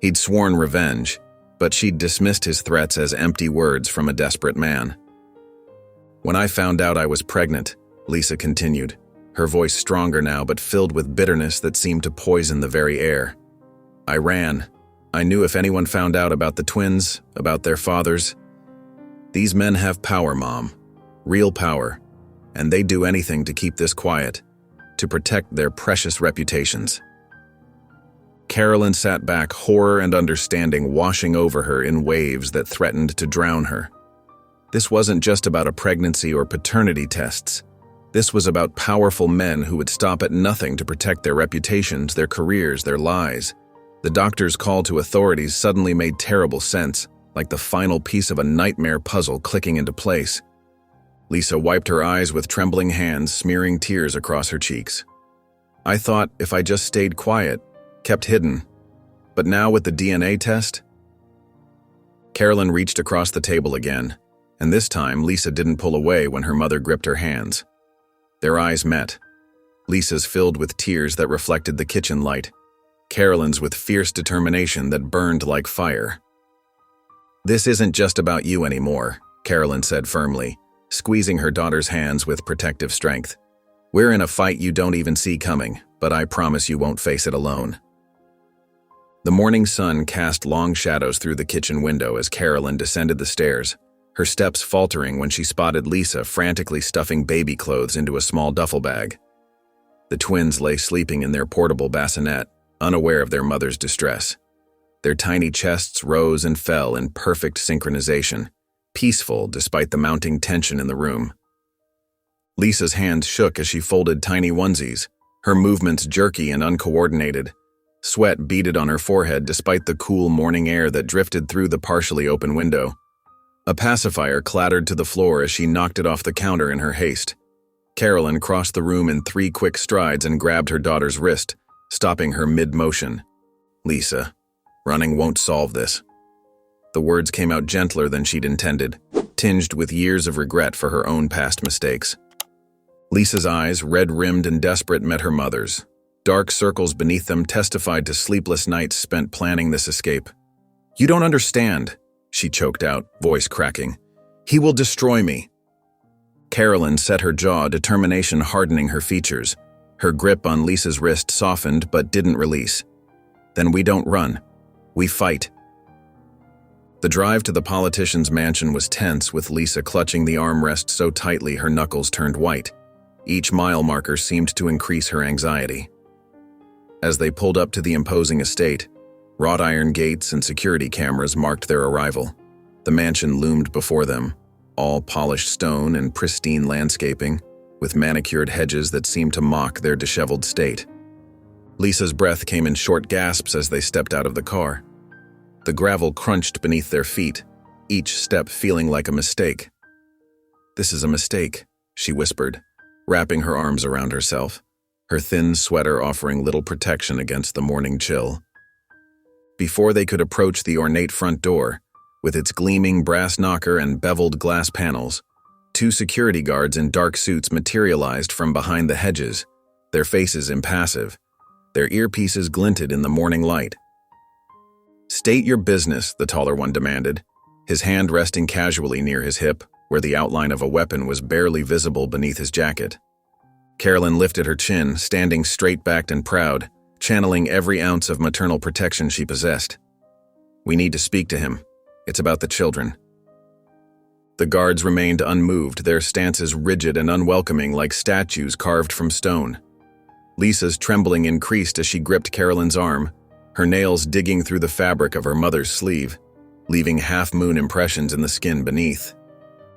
He'd sworn revenge, but she'd dismissed his threats as empty words from a desperate man. When I found out I was pregnant, Lisa continued, her voice stronger now but filled with bitterness that seemed to poison the very air. I ran. I knew if anyone found out about the twins, about their fathers… These men have power, Mom. Real power. And they'd do anything to keep this quiet, to protect their precious reputations. Carolyn sat back, horror and understanding washing over her in waves that threatened to drown her. This wasn't just about a pregnancy or paternity tests. This was about powerful men who would stop at nothing to protect their reputations, their careers, their lives. The doctor's call to authorities suddenly made terrible sense, like the final piece of a nightmare puzzle clicking into place. Lisa wiped her eyes with trembling hands, smearing tears across her cheeks. I thought if I just stayed quiet, kept hidden. But now with the DNA test… Carolyn reached across the table again, and this time Lisa didn't pull away when her mother gripped her hands. Their eyes met. Lisa's filled with tears that reflected the kitchen light, Carolyn's with fierce determination that burned like fire. "This isn't just about you anymore," Carolyn said firmly, squeezing her daughter's hands with protective strength. "We're in a fight you don't even see coming, but I promise you won't face it alone." The morning sun cast long shadows through the kitchen window as Carolyn descended the stairs, her steps faltering when she spotted Lisa frantically stuffing baby clothes into a small duffel bag. The twins lay sleeping in their portable bassinet, unaware of their mother's distress. Their tiny chests rose and fell in perfect synchronization, peaceful despite the mounting tension in the room. Lisa's hands shook as she folded tiny onesies, her movements jerky and uncoordinated. Sweat beaded on her forehead despite the cool morning air that drifted through the partially open window. A pacifier clattered to the floor as she knocked it off the counter in her haste. Carolyn crossed the room in 3 quick strides and grabbed her daughter's wrist, stopping her mid-motion. "Lisa, running won't solve this." The words came out gentler than she'd intended, tinged with years of regret for her own past mistakes. Lisa's eyes, red-rimmed and desperate, met her mother's. Dark circles beneath them testified to sleepless nights spent planning this escape. "You don't understand," she choked out, voice cracking. "He will destroy me." Carolyn set her jaw, determination hardening her features. Her grip on Lisa's wrist softened but didn't release. "Then we don't run. We fight." The drive to the politician's mansion was tense, with Lisa clutching the armrest so tightly her knuckles turned white. Each mile marker seemed to increase her anxiety. As they pulled up to the imposing estate, wrought iron gates and security cameras marked their arrival. The mansion loomed before them, all polished stone and pristine landscaping, with manicured hedges that seemed to mock their disheveled state. Lisa's breath came in short gasps as they stepped out of the car. The gravel crunched beneath their feet, each step feeling like a mistake. "This is a mistake," she whispered, wrapping her arms around herself, her thin sweater offering little protection against the morning chill. Before they could approach the ornate front door, with its gleaming brass knocker and beveled glass panels, two security guards in dark suits materialized from behind the hedges, their faces impassive. Their earpieces glinted in the morning light. "State your business," the taller one demanded, his hand resting casually near his hip, where the outline of a weapon was barely visible beneath his jacket. Carolyn lifted her chin, standing straight-backed and proud, channeling every ounce of maternal protection she possessed. "We need to speak to him. It's about the children." The guards remained unmoved, their stances rigid and unwelcoming like statues carved from stone. Lisa's trembling increased as she gripped Carolyn's arm, her nails digging through the fabric of her mother's sleeve, leaving half-moon impressions in the skin beneath.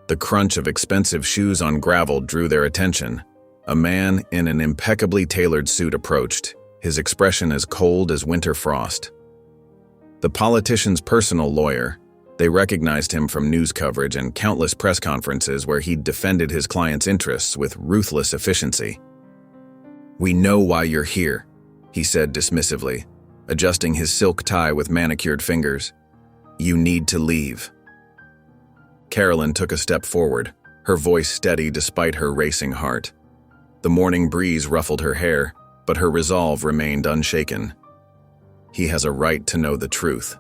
The crunch of expensive shoes on gravel drew their attention. A man in an impeccably tailored suit approached, his expression as cold as winter frost. The politician's personal lawyer, they recognized him from news coverage and countless press conferences where he'd defended his client's interests with ruthless efficiency. "We know why you're here," he said dismissively, adjusting his silk tie with manicured fingers. "You need to leave." Carolyn took a step forward, her voice steady despite her racing heart. The morning breeze ruffled her hair, but her resolve remained unshaken. "He has a right to know the truth."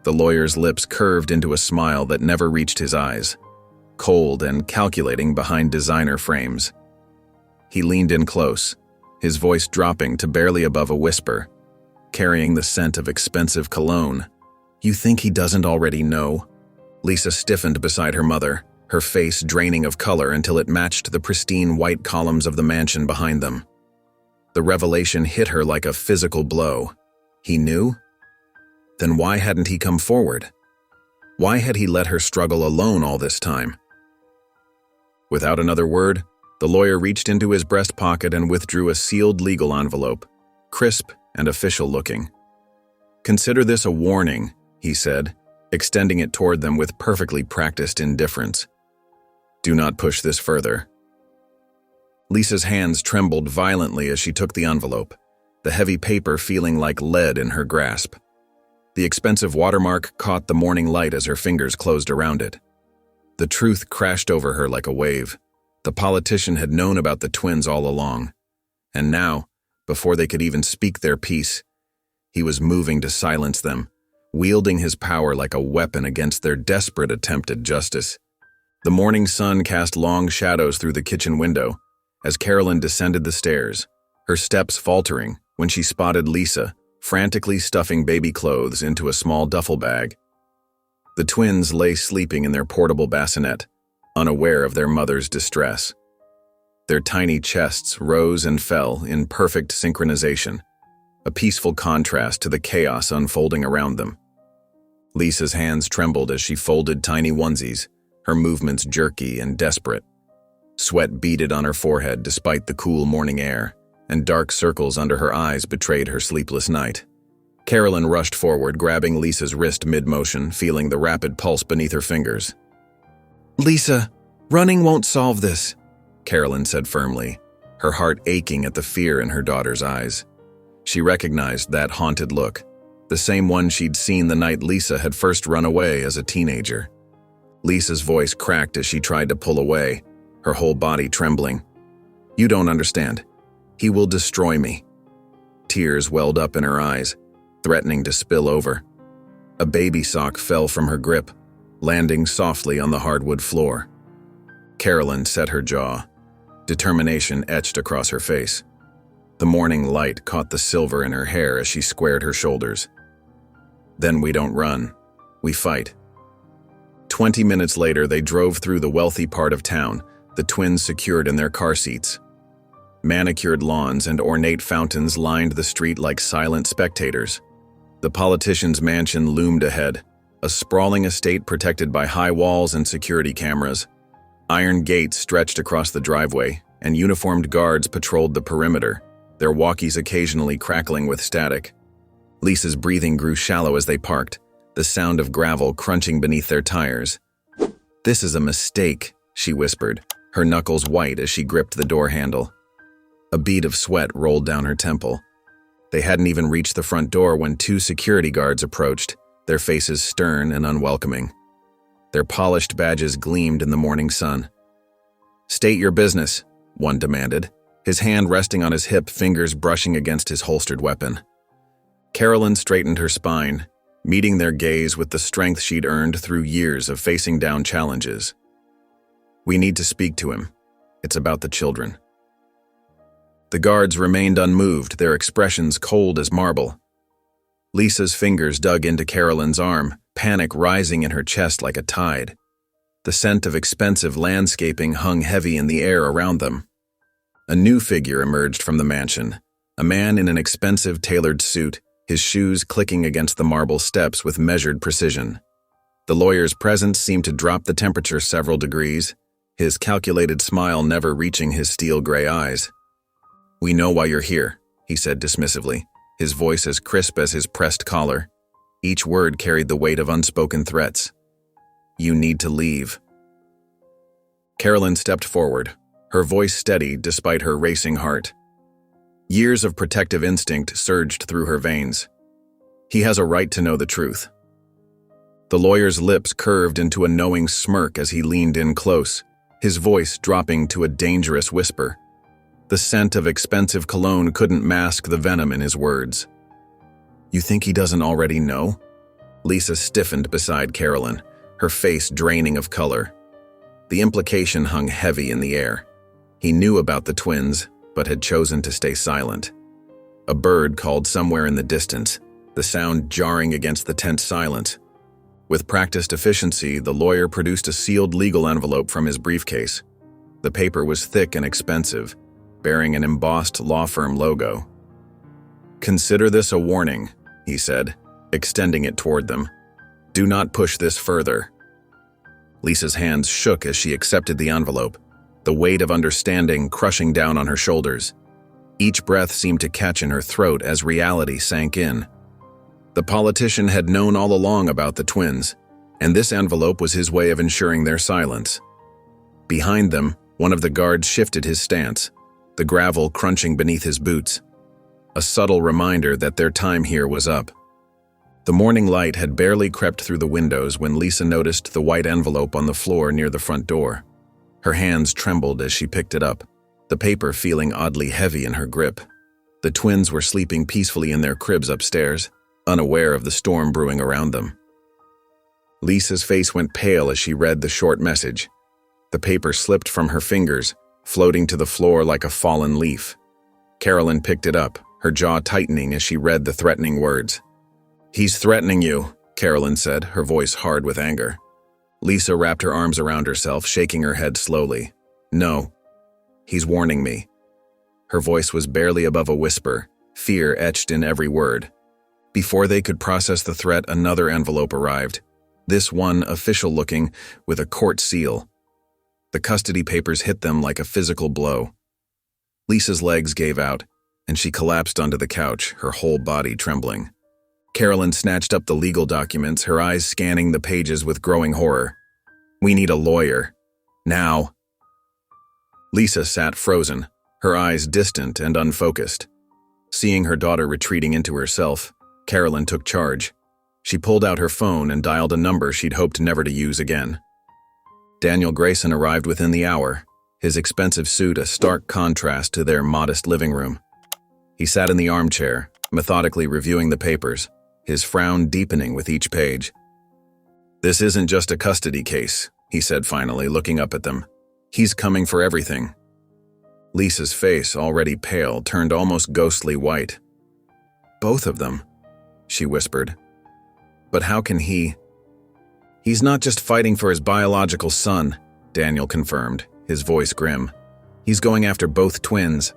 The lawyer's lips curved into a smile that never reached his eyes, cold and calculating behind designer frames. He leaned in close, his voice dropping to barely above a whisper, carrying the scent of expensive cologne. "You think he doesn't already know?" Lisa stiffened beside her mother, her face draining of color until it matched the pristine white columns of the mansion behind them. The revelation hit her like a physical blow. He knew? Then why hadn't he come forward? Why had he let her struggle alone all this time? Without another word, the lawyer reached into his breast pocket and withdrew a sealed legal envelope, crisp and official-looking. "Consider this a warning," he said, extending it toward them with perfectly practiced indifference. "Do not push this further." Lisa's hands trembled violently as she took the envelope, the heavy paper feeling like lead in her grasp. The expensive watermark caught the morning light as her fingers closed around it. The truth crashed over her like a wave. The politician had known about the twins all along. And now, before they could even speak their piece, he was moving to silence them, wielding his power like a weapon against their desperate attempt at justice. The morning sun cast long shadows through the kitchen window as Carolyn descended the stairs, her steps faltering when she spotted Lisa frantically stuffing baby clothes into a small duffel bag. The twins lay sleeping in their portable bassinet, unaware of their mother's distress. Their tiny chests rose and fell in perfect synchronization, a peaceful contrast to the chaos unfolding around them. Lisa's hands trembled as she folded tiny onesies, her movements jerky and desperate. Sweat beaded on her forehead despite the cool morning air, and dark circles under her eyes betrayed her sleepless night. Carolyn rushed forward, grabbing Lisa's wrist mid-motion, feeling the rapid pulse beneath her fingers. "Lisa, running won't solve this," Carolyn said firmly, her heart aching at the fear in her daughter's eyes. She recognized that haunted look, the same one she'd seen the night Lisa had first run away as a teenager. Lisa's voice cracked as she tried to pull away, her whole body trembling. "You don't understand. He will destroy me." Tears welled up in her eyes, threatening to spill over. A baby sock fell from her grip, landing softly on the hardwood floor. Carolyn set her jaw. Determination etched across her face. The morning light caught the silver in her hair as she squared her shoulders. "Then we don't run. We fight." 20 minutes later, they drove through the wealthy part of town, the twins secured in their car seats. Manicured lawns and ornate fountains lined the street like silent spectators. The politician's mansion loomed ahead, a sprawling estate protected by high walls and security cameras. Iron gates stretched across the driveway, and uniformed guards patrolled the perimeter, their walkies occasionally crackling with static. Lisa's breathing grew shallow as they parked, the sound of gravel crunching beneath their tires. "This is a mistake," she whispered, her knuckles white as she gripped the door handle. A bead of sweat rolled down her temple. They hadn't even reached the front door when two security guards approached, their faces stern and unwelcoming. Their polished badges gleamed in the morning sun. "State your business," one demanded, his hand resting on his hip, fingers brushing against his holstered weapon. Carolyn straightened her spine, meeting their gaze with the strength she'd earned through years of facing down challenges. "We need to speak to him. It's about the children." The guards remained unmoved, their expressions cold as marble. Lisa's fingers dug into Carolyn's arm, panic rising in her chest like a tide. The scent of expensive landscaping hung heavy in the air around them. A new figure emerged from the mansion, a man in an expensive tailored suit, his shoes clicking against the marble steps with measured precision. The lawyer's presence seemed to drop the temperature several degrees, his calculated smile never reaching his steel-gray eyes. "We know why you're here," he said dismissively, his voice as crisp as his pressed collar. Each word carried the weight of unspoken threats. "You need to leave." Carolyn stepped forward, her voice steady despite her racing heart. Years of protective instinct surged through her veins. "He has a right to know the truth." The lawyer's lips curved into a knowing smirk as he leaned in close, his voice dropping to a dangerous whisper. The scent of expensive cologne couldn't mask the venom in his words. "You think he doesn't already know?" Lisa stiffened beside Carolyn, her face draining of color. The implication hung heavy in the air. He knew about the twins, but had chosen to stay silent. A bird called somewhere in the distance, the sound jarring against the tense silence. With practiced efficiency, the lawyer produced a sealed legal envelope from his briefcase. The paper was thick and expensive, bearing an embossed law firm logo. "Consider this a warning," he said, extending it toward them. "Do not push this further." Lisa's hands shook as she accepted the envelope, the weight of understanding crushing down on her shoulders. Each breath seemed to catch in her throat as reality sank in. The politician had known all along about the twins, and this envelope was his way of ensuring their silence. Behind them, one of the guards shifted his stance, the gravel crunching beneath his boots, a subtle reminder that their time here was up. The morning light had barely crept through the windows when Lisa noticed the white envelope on the floor near the front door. Her hands trembled as she picked it up, the paper feeling oddly heavy in her grip. The twins were sleeping peacefully in their cribs upstairs, unaware of the storm brewing around them. Lisa's face went pale as she read the short message. The paper slipped from her fingers, floating to the floor like a fallen leaf. Carolyn picked it up, her jaw tightening as she read the threatening words. "He's threatening you," Carolyn said, her voice hard with anger. Lisa wrapped her arms around herself, shaking her head slowly. "No. He's warning me." Her voice was barely above a whisper, fear etched in every word. Before they could process the threat, another envelope arrived, this one official-looking, with a court seal. The custody papers hit them like a physical blow. Lisa's legs gave out, and she collapsed onto the couch, her whole body trembling. Carolyn snatched up the legal documents, her eyes scanning the pages with growing horror. "We need a lawyer. Now." Lisa sat frozen, her eyes distant and unfocused. Seeing her daughter retreating into herself, Carolyn took charge. She pulled out her phone and dialed a number she'd hoped never to use again. Daniel Grayson arrived within the hour, his expensive suit a stark contrast to their modest living room. He sat in the armchair, methodically reviewing the papers, his frown deepening with each page. "This isn't just a custody case," he said finally, looking up at them. "He's coming for everything." Lisa's face, already pale, turned almost ghostly white. "Both of them," she whispered. "But how can he—" "He's not just fighting for his biological son," Daniel confirmed, his voice grim. "He's going after both twins,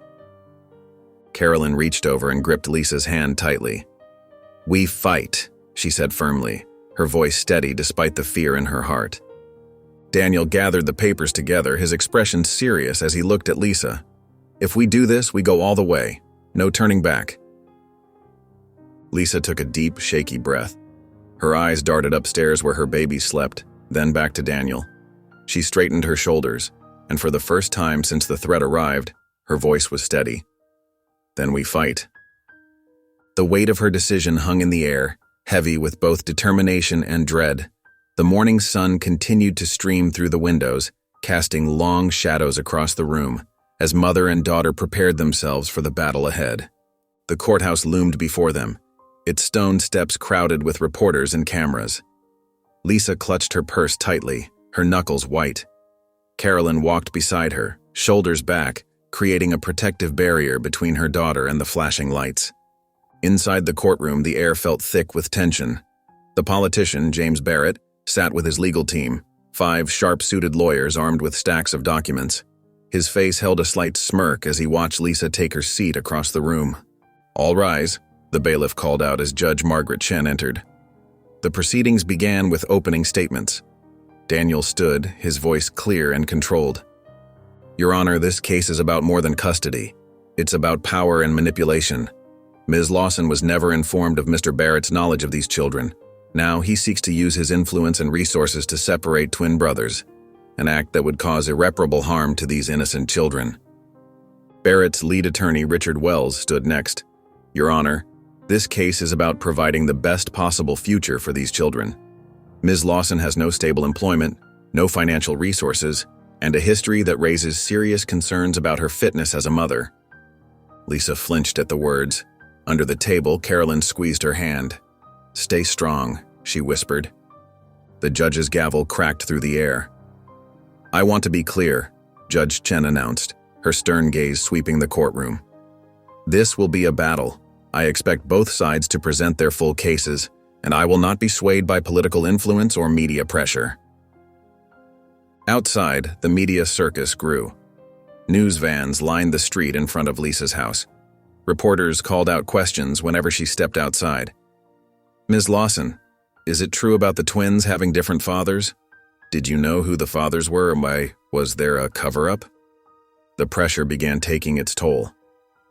Carolyn reached over and gripped Lisa's hand tightly. "We fight," she said firmly, her voice steady despite the fear in her heart. Daniel gathered the papers together, his expression serious as he looked at Lisa. "If we do this, we go all the way. No turning back." Lisa took a deep, shaky breath. Her eyes darted upstairs where her baby slept, then back to Daniel. She straightened her shoulders, and for the first time since the threat arrived, her voice was steady. "Then we fight." The weight of her decision hung in the air, heavy with both determination and dread. The morning sun continued to stream through the windows, casting long shadows across the room, as mother and daughter prepared themselves for the battle ahead. The courthouse loomed before them, its stone steps crowded with reporters and cameras. Lisa clutched her purse tightly, her knuckles white. Carolyn walked beside her, shoulders back, creating a protective barrier between her daughter and the flashing lights. Inside the courtroom, the air felt thick with tension. The politician, James Barrett, sat with his legal team, 5 sharp-suited lawyers armed with stacks of documents. His face held a slight smirk as he watched Lisa take her seat across the room. "All rise," the bailiff called out as Judge Margaret Chen entered. The proceedings began with opening statements. Daniel stood, his voice clear and controlled. "Your Honor, this case is about more than custody. It's about power and manipulation. Ms. Lawson was never informed of Mr. Barrett's knowledge of these children. Now he seeks to use his influence and resources to separate twin brothers, an act that would cause irreparable harm to these innocent children." Barrett's lead attorney, Richard Wells, stood next. "Your Honor, this case is about providing the best possible future for these children. Ms. Lawson has no stable employment, no financial resources, and a history that raises serious concerns about her fitness as a mother." Lisa flinched at the words. Under the table, Carolyn squeezed her hand. "Stay strong," she whispered. The judge's gavel cracked through the air. "I want to be clear," Judge Chen announced, her stern gaze sweeping the courtroom. "This will be a battle. I expect both sides to present their full cases, and I will not be swayed by political influence or media pressure." Outside, the media circus grew. News vans lined the street in front of Lisa's house. Reporters called out questions whenever she stepped outside. "Ms. Lawson, is it true about the twins having different fathers? Did you know who the fathers were, and why was there a cover-up?" The pressure began taking its toll.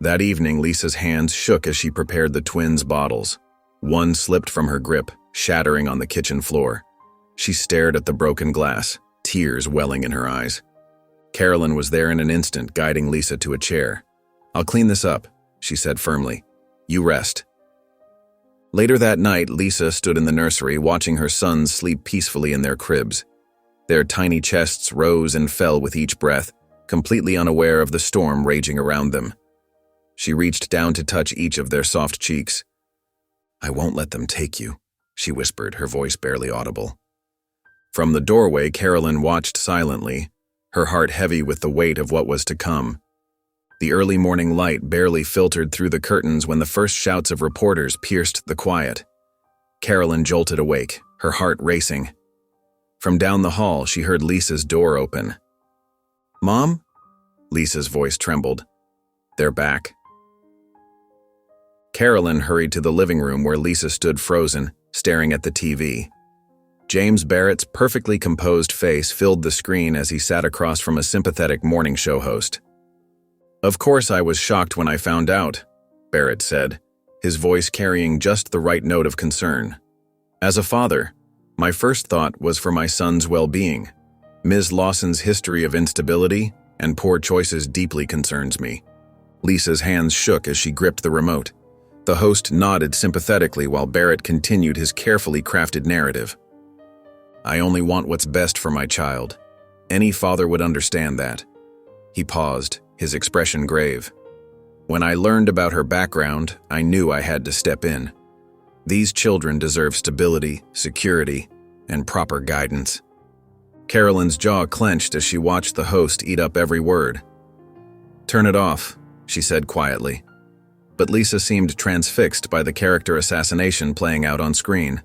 That evening, Lisa's hands shook as she prepared the twins' bottles. One slipped from her grip, shattering on the kitchen floor. She stared at the broken glass, tears welling in her eyes. Carolyn was there in an instant, guiding Lisa to a chair. "I'll clean this up," she said firmly. "You rest." Later that night, Lisa stood in the nursery watching her sons sleep peacefully in their cribs. Their tiny chests rose and fell with each breath, completely unaware of the storm raging around them. She reached down to touch each of their soft cheeks. "I won't let them take you," she whispered, her voice barely audible. From the doorway, Carolyn watched silently, her heart heavy with the weight of what was to come. The early morning light barely filtered through the curtains when the first shouts of reporters pierced the quiet. Carolyn jolted awake, her heart racing. From down the hall, she heard Lisa's door open. "Mom?" Lisa's voice trembled. "They're back." Carolyn hurried to the living room where Lisa stood frozen, staring at the TV. James Barrett's perfectly composed face filled the screen as he sat across from a sympathetic morning show host. "Of course I was shocked when I found out," Barrett said, his voice carrying just the right note of concern. "As a father, my first thought was for my son's well-being. Ms. Lawson's history of instability and poor choices deeply concerns me." Lisa's hands shook as she gripped the remote. The host nodded sympathetically while Barrett continued his carefully crafted narrative. "I only want what's best for my child. Any father would understand that." He paused, his expression grave. "When I learned about her background, I knew I had to step in. These children deserve stability, security, and proper guidance." Carolyn's jaw clenched as she watched the host eat up every word. "Turn it off," she said quietly. But Lisa seemed transfixed by the character assassination playing out on screen.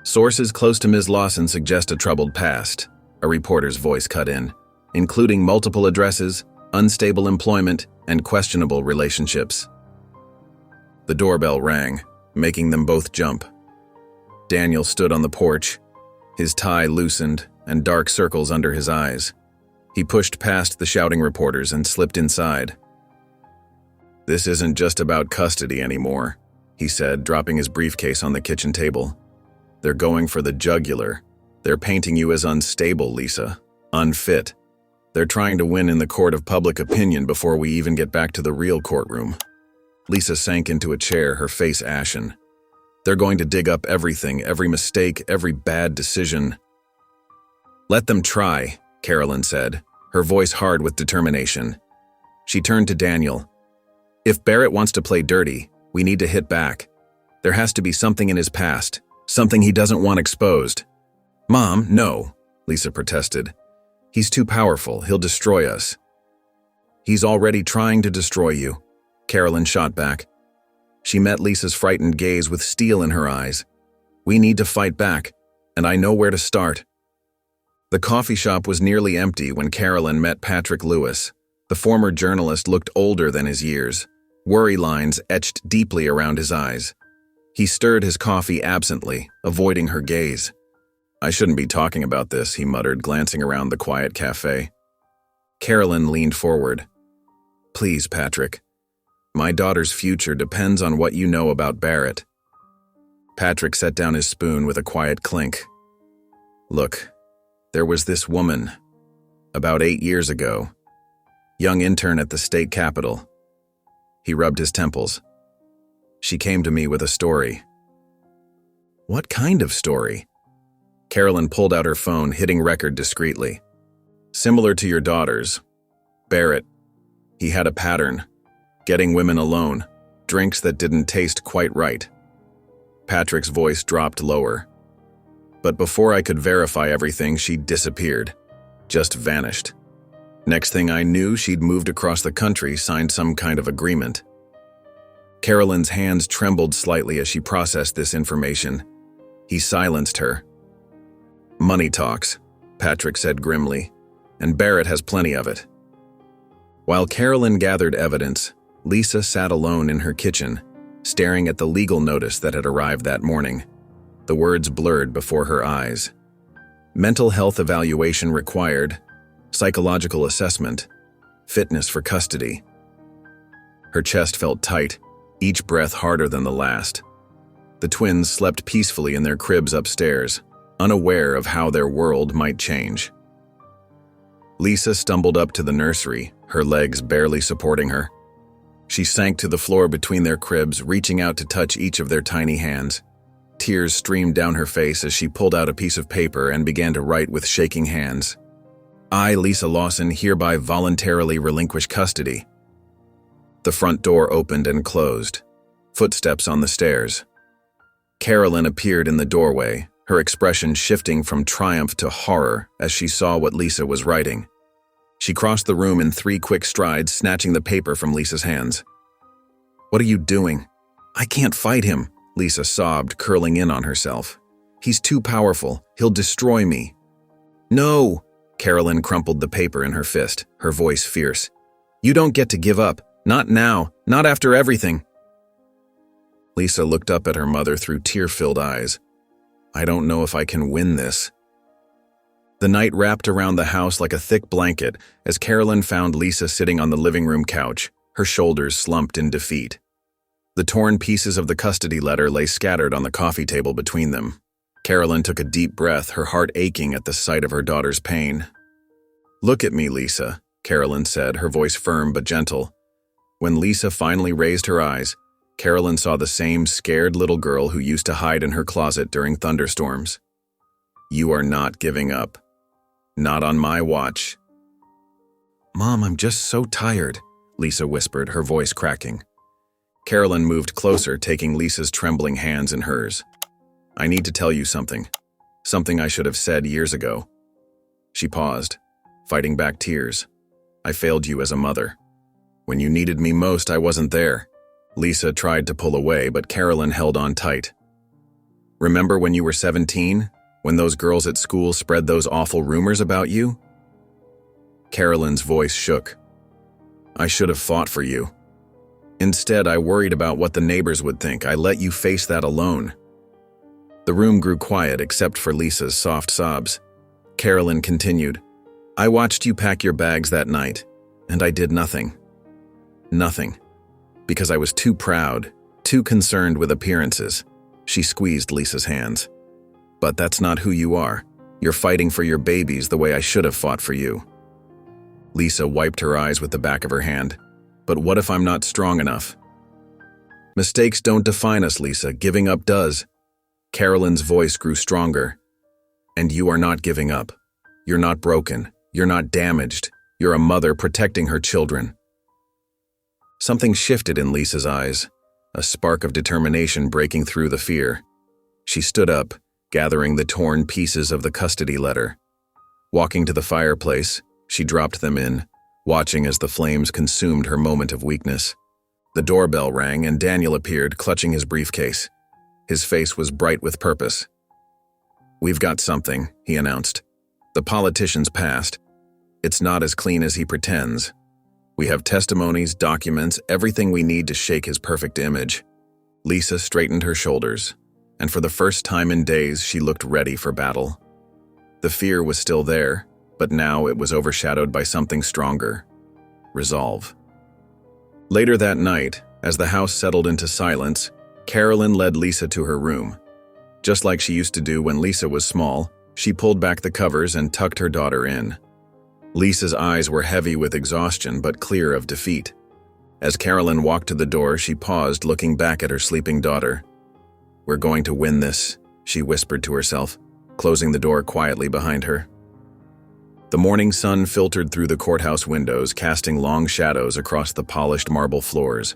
"Sources close to Ms. Lawson suggest a troubled past," a reporter's voice cut in, "including multiple addresses, unstable employment, and questionable relationships. The doorbell rang, making them both jump. Daniel stood on the porch, his tie loosened and dark circles under his eyes. He pushed past the shouting reporters and slipped inside. "This isn't just about custody anymore," he said, dropping his briefcase on the kitchen table. "They're going for the jugular. They're painting you as unstable, Lisa. Unfit. They're trying to win in the court of public opinion before we even get back to the real courtroom." Lisa sank into a chair, her face ashen. "They're going to dig up everything, every mistake, every bad decision." "Let them try," Carolyn said, her voice hard with determination. She turned to Daniel. "If Barrett wants to play dirty, we need to hit back. There has to be something in his past, something he doesn't want exposed." "Mom, no," Lisa protested. "He's too powerful. He'll destroy us." "He's already trying to destroy you," Carolyn shot back. She met Lisa's frightened gaze with steel in her eyes. "We need to fight back, and I know where to start." The coffee shop was nearly empty when Carolyn met Patrick Lewis. The former journalist looked older than his years, worry lines etched deeply around his eyes. He stirred his coffee absently, avoiding her gaze. "I shouldn't be talking about this," he muttered, glancing around the quiet cafe. Carolyn leaned forward. "Please, Patrick. My daughter's future depends on what you know about Barrett." Patrick set down his spoon with a quiet clink. "Look, there was this woman, about 8 years ago, young intern at the state capitol." He rubbed his temples. "She came to me with a story." "What kind of story?" Carolyn pulled out her phone, hitting record discreetly. "Similar to your daughter's. Barrett. He had a pattern. Getting women alone, drinks that didn't taste quite right." Patrick's voice dropped lower. "But before I could verify everything, she disappeared. Just vanished. Next thing I knew, she'd moved across the country, signed some kind of agreement." Carolyn's hands trembled slightly as she processed this information. He silenced her. "Money talks," Patrick said grimly, "and Barrett has plenty of it." While Carolyn gathered evidence, Lisa sat alone in her kitchen, staring at the legal notice that had arrived that morning. The words blurred before her eyes. Mental health evaluation required, psychological assessment, fitness for custody. Her chest felt tight, each breath harder than the last. The twins slept peacefully in their cribs upstairs, unaware of how their world might change. Lisa stumbled up to the nursery, her legs barely supporting her. She sank to the floor between their cribs, reaching out to touch each of their tiny hands. Tears streamed down her face as she pulled out a piece of paper and began to write with shaking hands. "I, Lisa Lawson, hereby voluntarily relinquish custody." The front door opened and closed. Footsteps on the stairs. Carolyn appeared in the doorway, her expression shifting from triumph to horror as she saw what Lisa was writing. She crossed the room in 3 quick strides, snatching the paper from Lisa's hands. "What are you doing?" "I can't fight him," Lisa sobbed, curling in on herself. "He's too powerful. He'll destroy me." "No!" Carolyn crumpled the paper in her fist, her voice fierce. "You don't get to give up. Not now. Not after everything." Lisa looked up at her mother through tear-filled eyes. "I don't know if I can win this." The night wrapped around the house like a thick blanket as Carolyn found Lisa sitting on the living room couch, her shoulders slumped in defeat. The torn pieces of the custody letter lay scattered on the coffee table between them. Carolyn took a deep breath, her heart aching at the sight of her daughter's pain. "Look at me, Lisa," Carolyn said, her voice firm but gentle. When Lisa finally raised her eyes, Carolyn saw the same scared little girl who used to hide in her closet during thunderstorms. "You are not giving up. Not on my watch." "Mom, I'm just so tired," Lisa whispered, her voice cracking. Carolyn moved closer, taking Lisa's trembling hands in hers. "I need to tell you something. Something I should have said years ago." She paused, fighting back tears. "I failed you as a mother. When you needed me most, I wasn't there." Lisa tried to pull away, but Carolyn held on tight. "Remember when you were 17? When those girls at school spread those awful rumors about you?" Carolyn's voice shook. I should have fought for you. Instead, I worried about what the neighbors would think. I let you face that alone." The room grew quiet except for Lisa's soft sobs. Carolyn continued, "I watched you pack your bags that night, and I did nothing. Nothing. Because I was too proud, too concerned with appearances." She squeezed Lisa's hands. "But that's not who you are. You're fighting for your babies the way I should have fought for you." Lisa wiped her eyes with the back of her hand. "But what if I'm not strong enough?" "Mistakes don't define us, Lisa. Giving up does." Carolyn's voice grew stronger. "And you are not giving up. You're not broken. You're not damaged. You're a mother protecting her children." Something shifted in Lisa's eyes, a spark of determination breaking through the fear. She stood up, gathering the torn pieces of the custody letter. Walking to the fireplace, she dropped them in, watching as the flames consumed her moment of weakness. The doorbell rang and Daniel appeared, clutching his briefcase. His face was bright with purpose. "We've got something," he announced. "The politician's past. It's not as clean as he pretends. We have testimonies, documents, everything we need to shake his perfect image." Lisa straightened her shoulders, and for the first time in days she looked ready for battle. The fear was still there, but now it was overshadowed by something stronger: resolve. Later that night, as the house settled into silence, Carolyn led Lisa to her room. Just like she used to do when Lisa was small, she pulled back the covers and tucked her daughter in. Lisa's eyes were heavy with exhaustion but clear of defeat. As Carolyn walked to the door, she paused, looking back at her sleeping daughter. "We're going to win this," she whispered to herself, closing the door quietly behind her. The morning sun filtered through the courthouse windows, casting long shadows across the polished marble floors.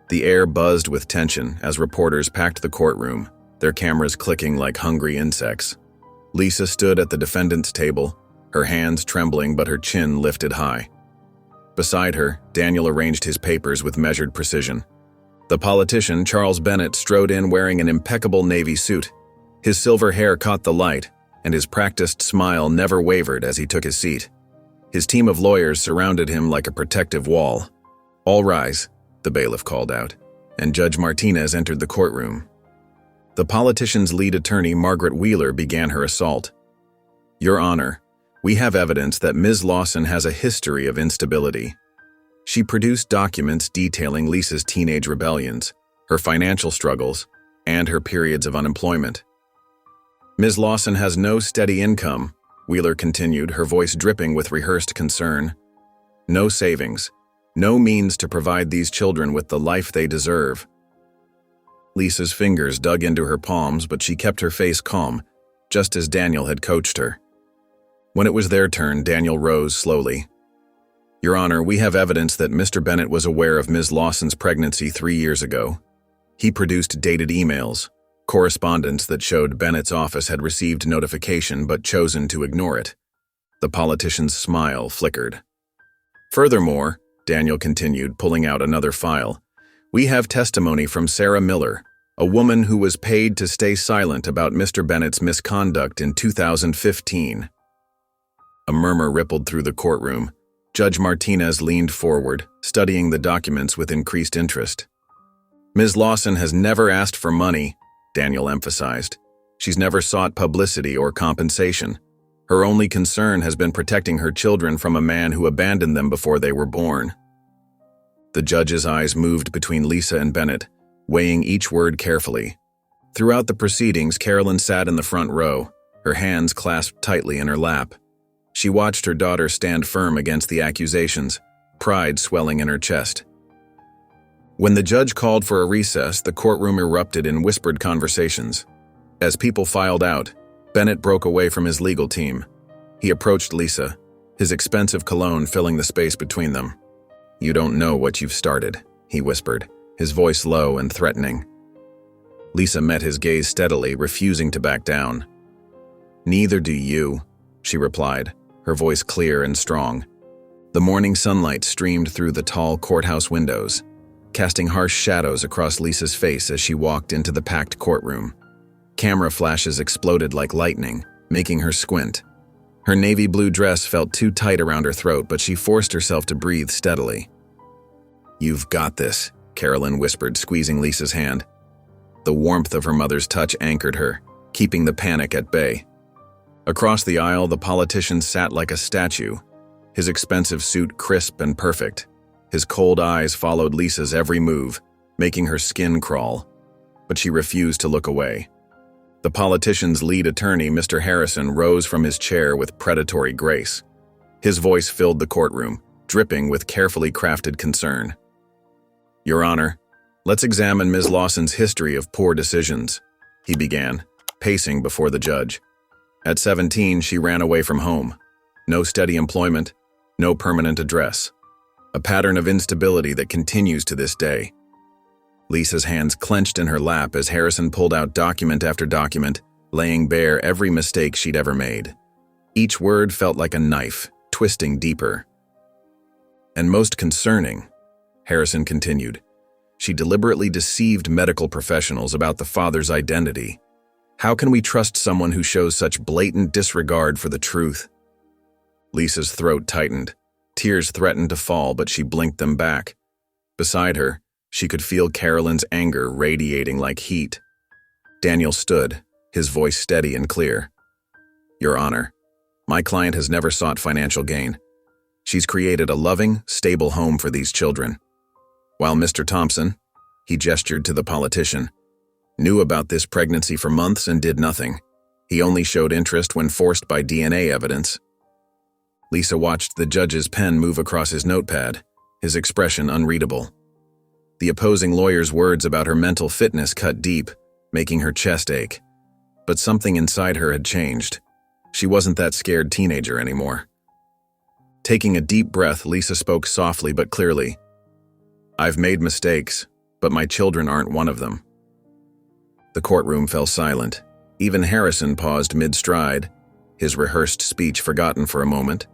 The air buzzed with tension as reporters packed the courtroom, their cameras clicking like hungry insects. Lisa stood at the defendant's table, her hands trembling but her chin lifted high. Beside her, Daniel arranged his papers with measured precision. The politician, Charles Bennett, strode in wearing an impeccable navy suit. His silver hair caught the light, and his practiced smile never wavered as he took his seat. His team of lawyers surrounded him like a protective wall. "All rise," the bailiff called out, and Judge Martinez entered the courtroom. The politician's lead attorney, Margaret Wheeler, began her assault. "Your Honor, we have evidence that Ms. Lawson has a history of instability." She produced documents detailing Lisa's teenage rebellions, her financial struggles, and her periods of unemployment. "Ms. Lawson has no steady income," Wheeler continued, her voice dripping with rehearsed concern. "No savings, no means to provide these children with the life they deserve." Lisa's fingers dug into her palms, but she kept her face calm, just as Daniel had coached her. When it was their turn, Daniel rose slowly. "Your Honor, we have evidence that Mr. Bennett was aware of Ms. Lawson's pregnancy 3 years ago. He produced dated emails, correspondence that showed Bennett's office had received notification but chosen to ignore it." The politician's smile flickered. "Furthermore," Daniel continued, pulling out another file, "we have testimony from Sarah Miller, a woman who was paid to stay silent about Mr. Bennett's misconduct in 2015. A murmur rippled through the courtroom. Judge Martinez leaned forward, studying the documents with increased interest. "Ms. Lawson has never asked for money," Daniel emphasized. "She's never sought publicity or compensation. Her only concern has been protecting her children from a man who abandoned them before they were born." The judge's eyes moved between Lisa and Bennett, weighing each word carefully. Throughout the proceedings, Carolyn sat in the front row, her hands clasped tightly in her lap. She watched her daughter stand firm against the accusations, pride swelling in her chest. When the judge called for a recess, the courtroom erupted in whispered conversations. As people filed out, Bennett broke away from his legal team. He approached Lisa, his expensive cologne filling the space between them. "You don't know what you've started," he whispered, his voice low and threatening. Lisa met his gaze steadily, refusing to back down. "Neither do you," she replied, her voice clear and strong. The morning sunlight streamed through the tall courthouse windows, casting harsh shadows across Lisa's face as she walked into the packed courtroom. Camera flashes exploded like lightning, making her squint. Her navy blue dress felt too tight around her throat, but she forced herself to breathe steadily. "You've got this," Carolyn whispered, squeezing Lisa's hand. The warmth of her mother's touch anchored her, keeping the panic at bay. Across the aisle, the politician sat like a statue, his expensive suit crisp and perfect. His cold eyes followed Lisa's every move, making her skin crawl. But she refused to look away. The politician's lead attorney, Mr. Harrison, rose from his chair with predatory grace. His voice filled the courtroom, dripping with carefully crafted concern. "Your Honor, let's examine Ms. Lawson's history of poor decisions," he began, pacing before the judge. At 17, she ran away from home. No steady employment, no permanent address. A pattern of instability that continues to this day. Lisa's hands clenched in her lap as Harrison pulled out document after document, laying bare every mistake she'd ever made. Each word felt like a knife, twisting deeper. "And most concerning," Harrison continued, "she deliberately deceived medical professionals about the father's identity. How can we trust someone who shows such blatant disregard for the truth?" Lisa's throat tightened. Tears threatened to fall, but she blinked them back. Beside her, she could feel Carolyn's anger radiating like heat. Daniel stood, his voice steady and clear. "Your Honor, my client has never sought financial gain. She's created a loving, stable home for these children. While Mr. Thompson," he gestured to the politician, "knew about this pregnancy for months and did nothing. He only showed interest when forced by DNA evidence." Lisa watched the judge's pen move across his notepad, his expression unreadable. The opposing lawyer's words about her mental fitness cut deep, making her chest ache. But something inside her had changed. She wasn't that scared teenager anymore. Taking a deep breath, Lisa spoke softly but clearly. "I've made mistakes, but my children aren't one of them." The courtroom fell silent. Even Harrison paused mid-stride, his rehearsed speech forgotten for a moment.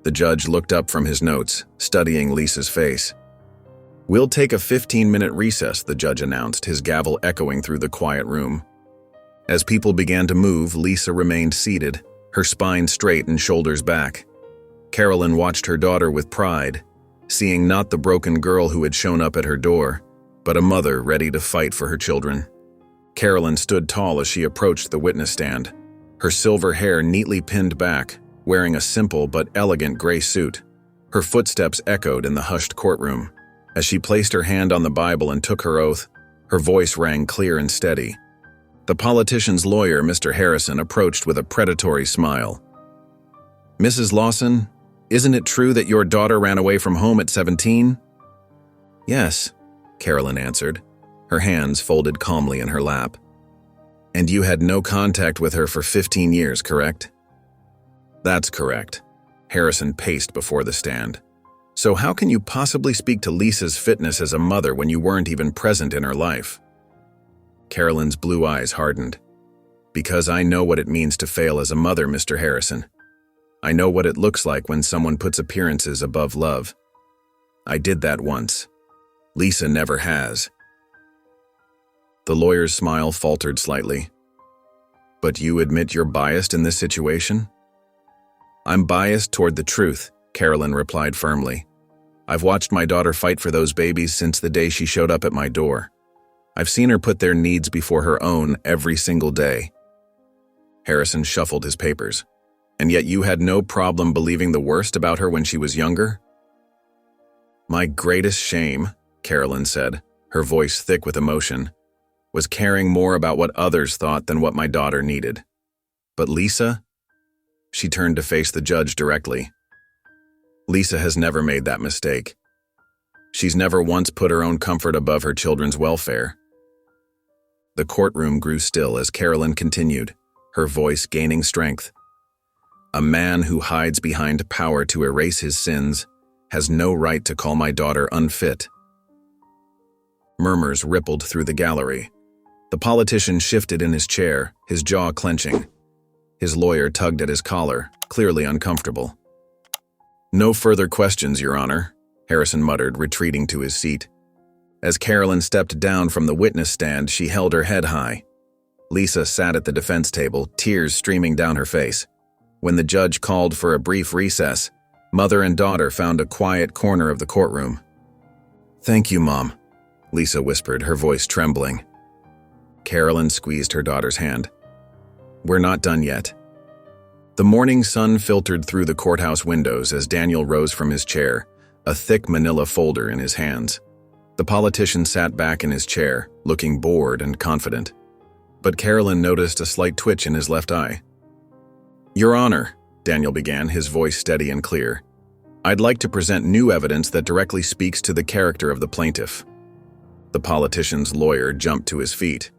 The judge looked up from his notes, studying Lisa's face. "We'll take a 15-minute recess," the judge announced, his gavel echoing through the quiet room. As people began to move, Lisa remained seated, her spine straight and shoulders back. Carolyn watched her daughter with pride, seeing not the broken girl who had shown up at her door, but a mother ready to fight for her children. Carolyn stood tall as she approached the witness stand, her silver hair neatly pinned back, wearing a simple but elegant gray suit. Her footsteps echoed in the hushed courtroom. As she placed her hand on the Bible and took her oath, her voice rang clear and steady. The politician's lawyer, Mr. Harrison, approached with a predatory smile. "Mrs. Lawson, isn't it true that your daughter ran away from home at 17? "Yes," Carolyn answered, her hands folded calmly in her lap. "And you had no contact with her for 15 years, correct?" "That's correct." Harrison paced before the stand. "So how can you possibly speak to Lisa's fitness as a mother when you weren't even present in her life?" Carolyn's blue eyes hardened. "Because I know what it means to fail as a mother, Mr. Harrison. I know what it looks like when someone puts appearances above love. I did that once. Lisa never has." The lawyer's smile faltered slightly. "But you admit you're biased in this situation?" "I'm biased toward the truth," Carolyn replied firmly. "I've watched my daughter fight for those babies since the day she showed up at my door. I've seen her put their needs before her own every single day." Harrison shuffled his papers. "And yet you had no problem believing the worst about her when she was younger?" "My greatest shame," Carolyn said, her voice thick with emotion, "was caring more about what others thought than what my daughter needed. But Lisa?" She turned to face the judge directly. "Lisa has never made that mistake. She's never once put her own comfort above her children's welfare." The courtroom grew still as Carolyn continued, her voice gaining strength. "A man who hides behind power to erase his sins has no right to call my daughter unfit." Murmurs rippled through the gallery. The politician shifted in his chair, his jaw clenching. His lawyer tugged at his collar, clearly uncomfortable. "No further questions, Your Honor," Harrison muttered, retreating to his seat. As Carolyn stepped down from the witness stand, she held her head high. Lisa sat at the defense table, tears streaming down her face. When the judge called for a brief recess, mother and daughter found a quiet corner of the courtroom. "Thank you, Mom," Lisa whispered, her voice trembling. Carolyn squeezed her daughter's hand. "We're not done yet." The morning sun filtered through the courthouse windows as Daniel rose from his chair, a thick manila folder in his hands. The politician sat back in his chair, looking bored and confident. But Carolyn noticed a slight twitch in his left eye. "Your Honor," Daniel began, his voice steady and clear, "I'd like to present new evidence that directly speaks to the character of the plaintiff." The politician's lawyer jumped to his feet.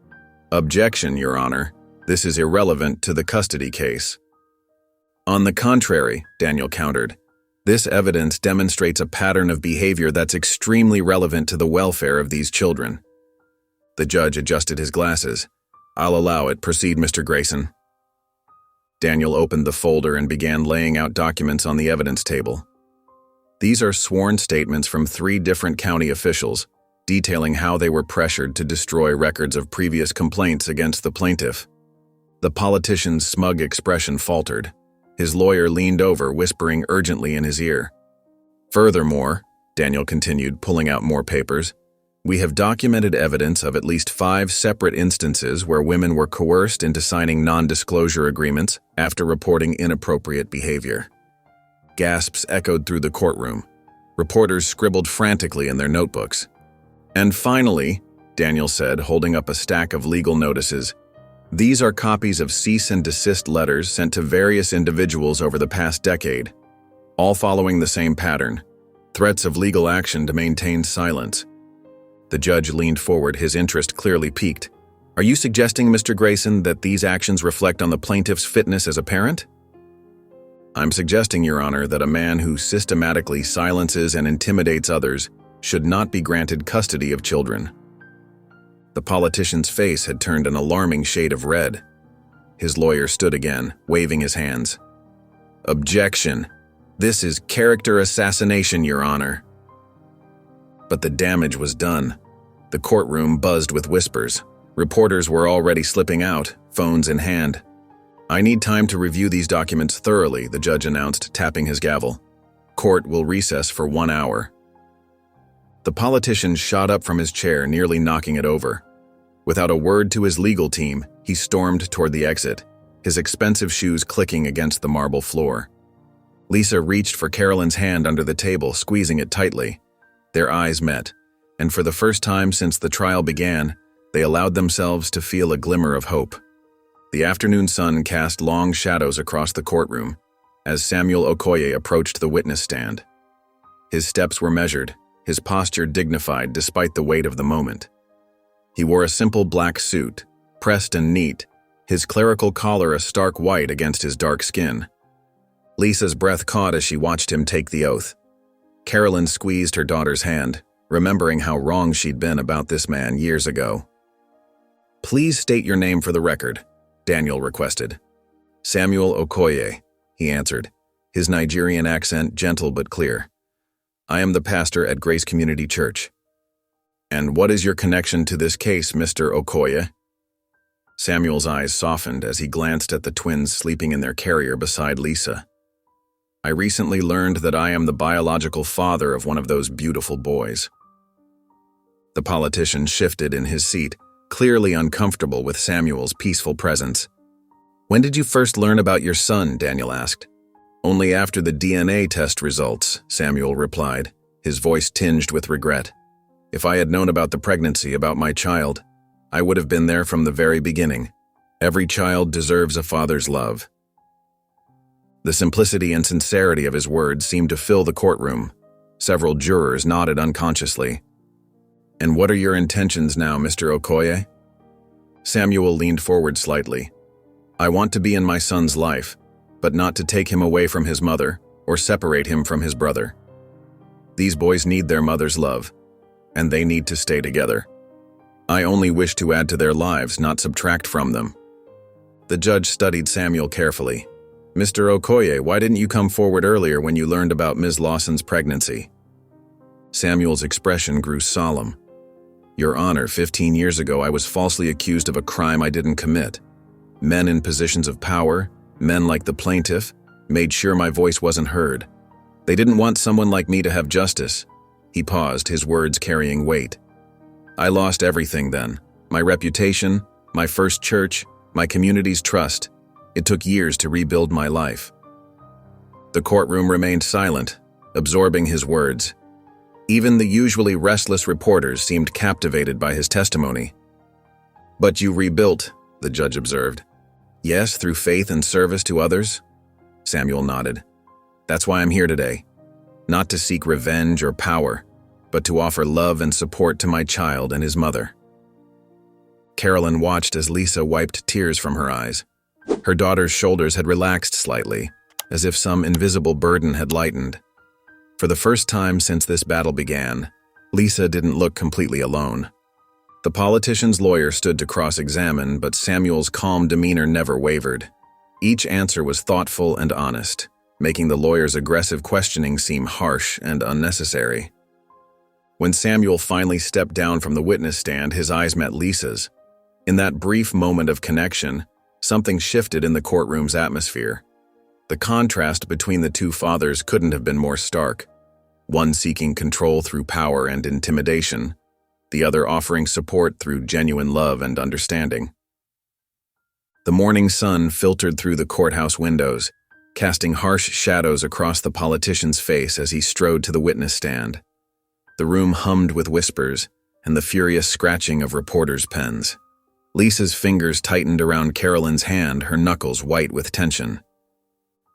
"Objection, Your Honor. This is irrelevant to the custody case." "On the contrary," Daniel countered, "this evidence demonstrates a pattern of behavior that's extremely relevant to the welfare of these children." The judge adjusted his glasses. "I'll allow it. Proceed, Mr. Grayson." Daniel opened the folder and began laying out documents on the evidence table. These are sworn statements from 3 different county officials, detailing how they were pressured to destroy records of previous complaints against the plaintiff. The politician's smug expression faltered. His lawyer leaned over, whispering urgently in his ear. "Furthermore," Daniel continued, pulling out more papers, "we have documented evidence of at least 5 separate instances where women were coerced into signing non-disclosure agreements after reporting inappropriate behavior." Gasps echoed through the courtroom. Reporters scribbled frantically in their notebooks. "And finally," Daniel said, holding up a stack of legal notices, "these are copies of cease and desist letters sent to various individuals over the past decade, all following the same pattern: threats of legal action to maintain silence." The judge leaned forward, his interest clearly piqued. "Are you suggesting, Mr. Grayson, that these actions reflect on the plaintiff's fitness as a parent?" "I'm suggesting, Your Honor, that a man who systematically silences and intimidates others should not be granted custody of children." The politician's face had turned an alarming shade of red. His lawyer stood again, waving his hands. "Objection. This is character assassination, Your Honor." But the damage was done. The courtroom buzzed with whispers. Reporters were already slipping out, phones in hand. "I need time to review these documents thoroughly," the judge announced, tapping his gavel. "Court will recess for 1 hour." The politician shot up from his chair, nearly knocking it over. Without a word to his legal team, he stormed toward the exit, his expensive shoes clicking against the marble floor. Lisa reached for Carolyn's hand under the table, squeezing it tightly. Their eyes met, and for the first time since the trial began, they allowed themselves to feel a glimmer of hope. The afternoon sun cast long shadows across the courtroom as Samuel Okoye approached the witness stand. His steps were measured, his posture dignified despite the weight of the moment. He wore a simple black suit, pressed and neat, his clerical collar a stark white against his dark skin. Lisa's breath caught as she watched him take the oath. Carolyn squeezed her daughter's hand, remembering how wrong she'd been about this man years ago. "Please state your name for the record," Daniel requested. "Samuel Okoye," he answered, his Nigerian accent gentle but clear. "I am the pastor at Grace Community Church." "And what is your connection to this case, Mr. Okoye?" Samuel's eyes softened as he glanced at the twins sleeping in their carrier beside Lisa. "I recently learned that I am the biological father of one of those beautiful boys." The politician shifted in his seat, clearly uncomfortable with Samuel's peaceful presence. "When did you first learn about your son?" Daniel asked. "Only after the DNA test results," Samuel replied, his voice tinged with regret. "If I had known about the pregnancy, about my child, I would have been there from the very beginning. Every child deserves a father's love." The simplicity and sincerity of his words seemed to fill the courtroom. Several jurors nodded unconsciously. "And what are your intentions now, Mr. Okoye?" Samuel leaned forward slightly. "I want to be in my son's life, but not to take him away from his mother or separate him from his brother. These boys need their mother's love, and they need to stay together. I only wish to add to their lives, not subtract from them." The judge studied Samuel carefully. "Mr. Okoye, why didn't you come forward earlier when you learned about Ms. Lawson's pregnancy?" Samuel's expression grew solemn. "Your Honor, 15 years ago I was falsely accused of a crime I didn't commit. Men in positions of power, men like the plaintiff, made sure my voice wasn't heard. They didn't want someone like me to have justice. He paused, his words carrying weight. I lost everything then. My reputation, my first church, my community's trust. It took years to rebuild my life. The courtroom remained silent, absorbing his words. Even the usually restless reporters seemed captivated by his testimony. But you rebuilt, the judge observed. Yes, through faith and service to others? Samuel nodded. That's why I'm here today. Not to seek revenge or power, but to offer love and support to my child and his mother. Carolyn watched as Lisa wiped tears from her eyes. Her daughter's shoulders had relaxed slightly, as if some invisible burden had lightened. For the first time since this battle began, Lisa didn't look completely alone. The politician's lawyer stood to cross-examine, but Samuel's calm demeanor never wavered. Each answer was thoughtful and honest, making the lawyer's aggressive questioning seem harsh and unnecessary. When Samuel finally stepped down from the witness stand, his eyes met Lisa's. In that brief moment of connection, something shifted in the courtroom's atmosphere. The contrast between the two fathers couldn't have been more stark, one seeking control through power and intimidation, the other offering support through genuine love and understanding. The morning sun filtered through the courthouse windows, casting harsh shadows across the politician's face as he strode to the witness stand. The room hummed with whispers and the furious scratching of reporters' pens. Lisa's fingers tightened around Carolyn's hand, her knuckles white with tension.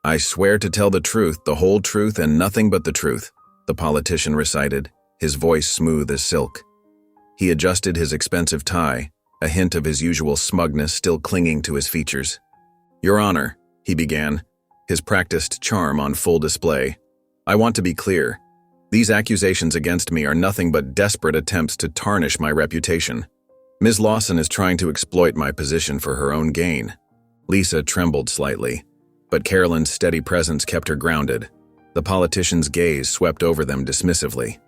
I swear to tell the truth, the whole truth, and nothing but the truth, the politician recited, his voice smooth as silk. He adjusted his expensive tie, a hint of his usual smugness still clinging to his features. Your Honor, he began, his practiced charm on full display. I want to be clear. These accusations against me are nothing but desperate attempts to tarnish my reputation. Ms. Lawson is trying to exploit my position for her own gain. Lisa trembled slightly, but Carolyn's steady presence kept her grounded. The politician's gaze swept over them dismissively.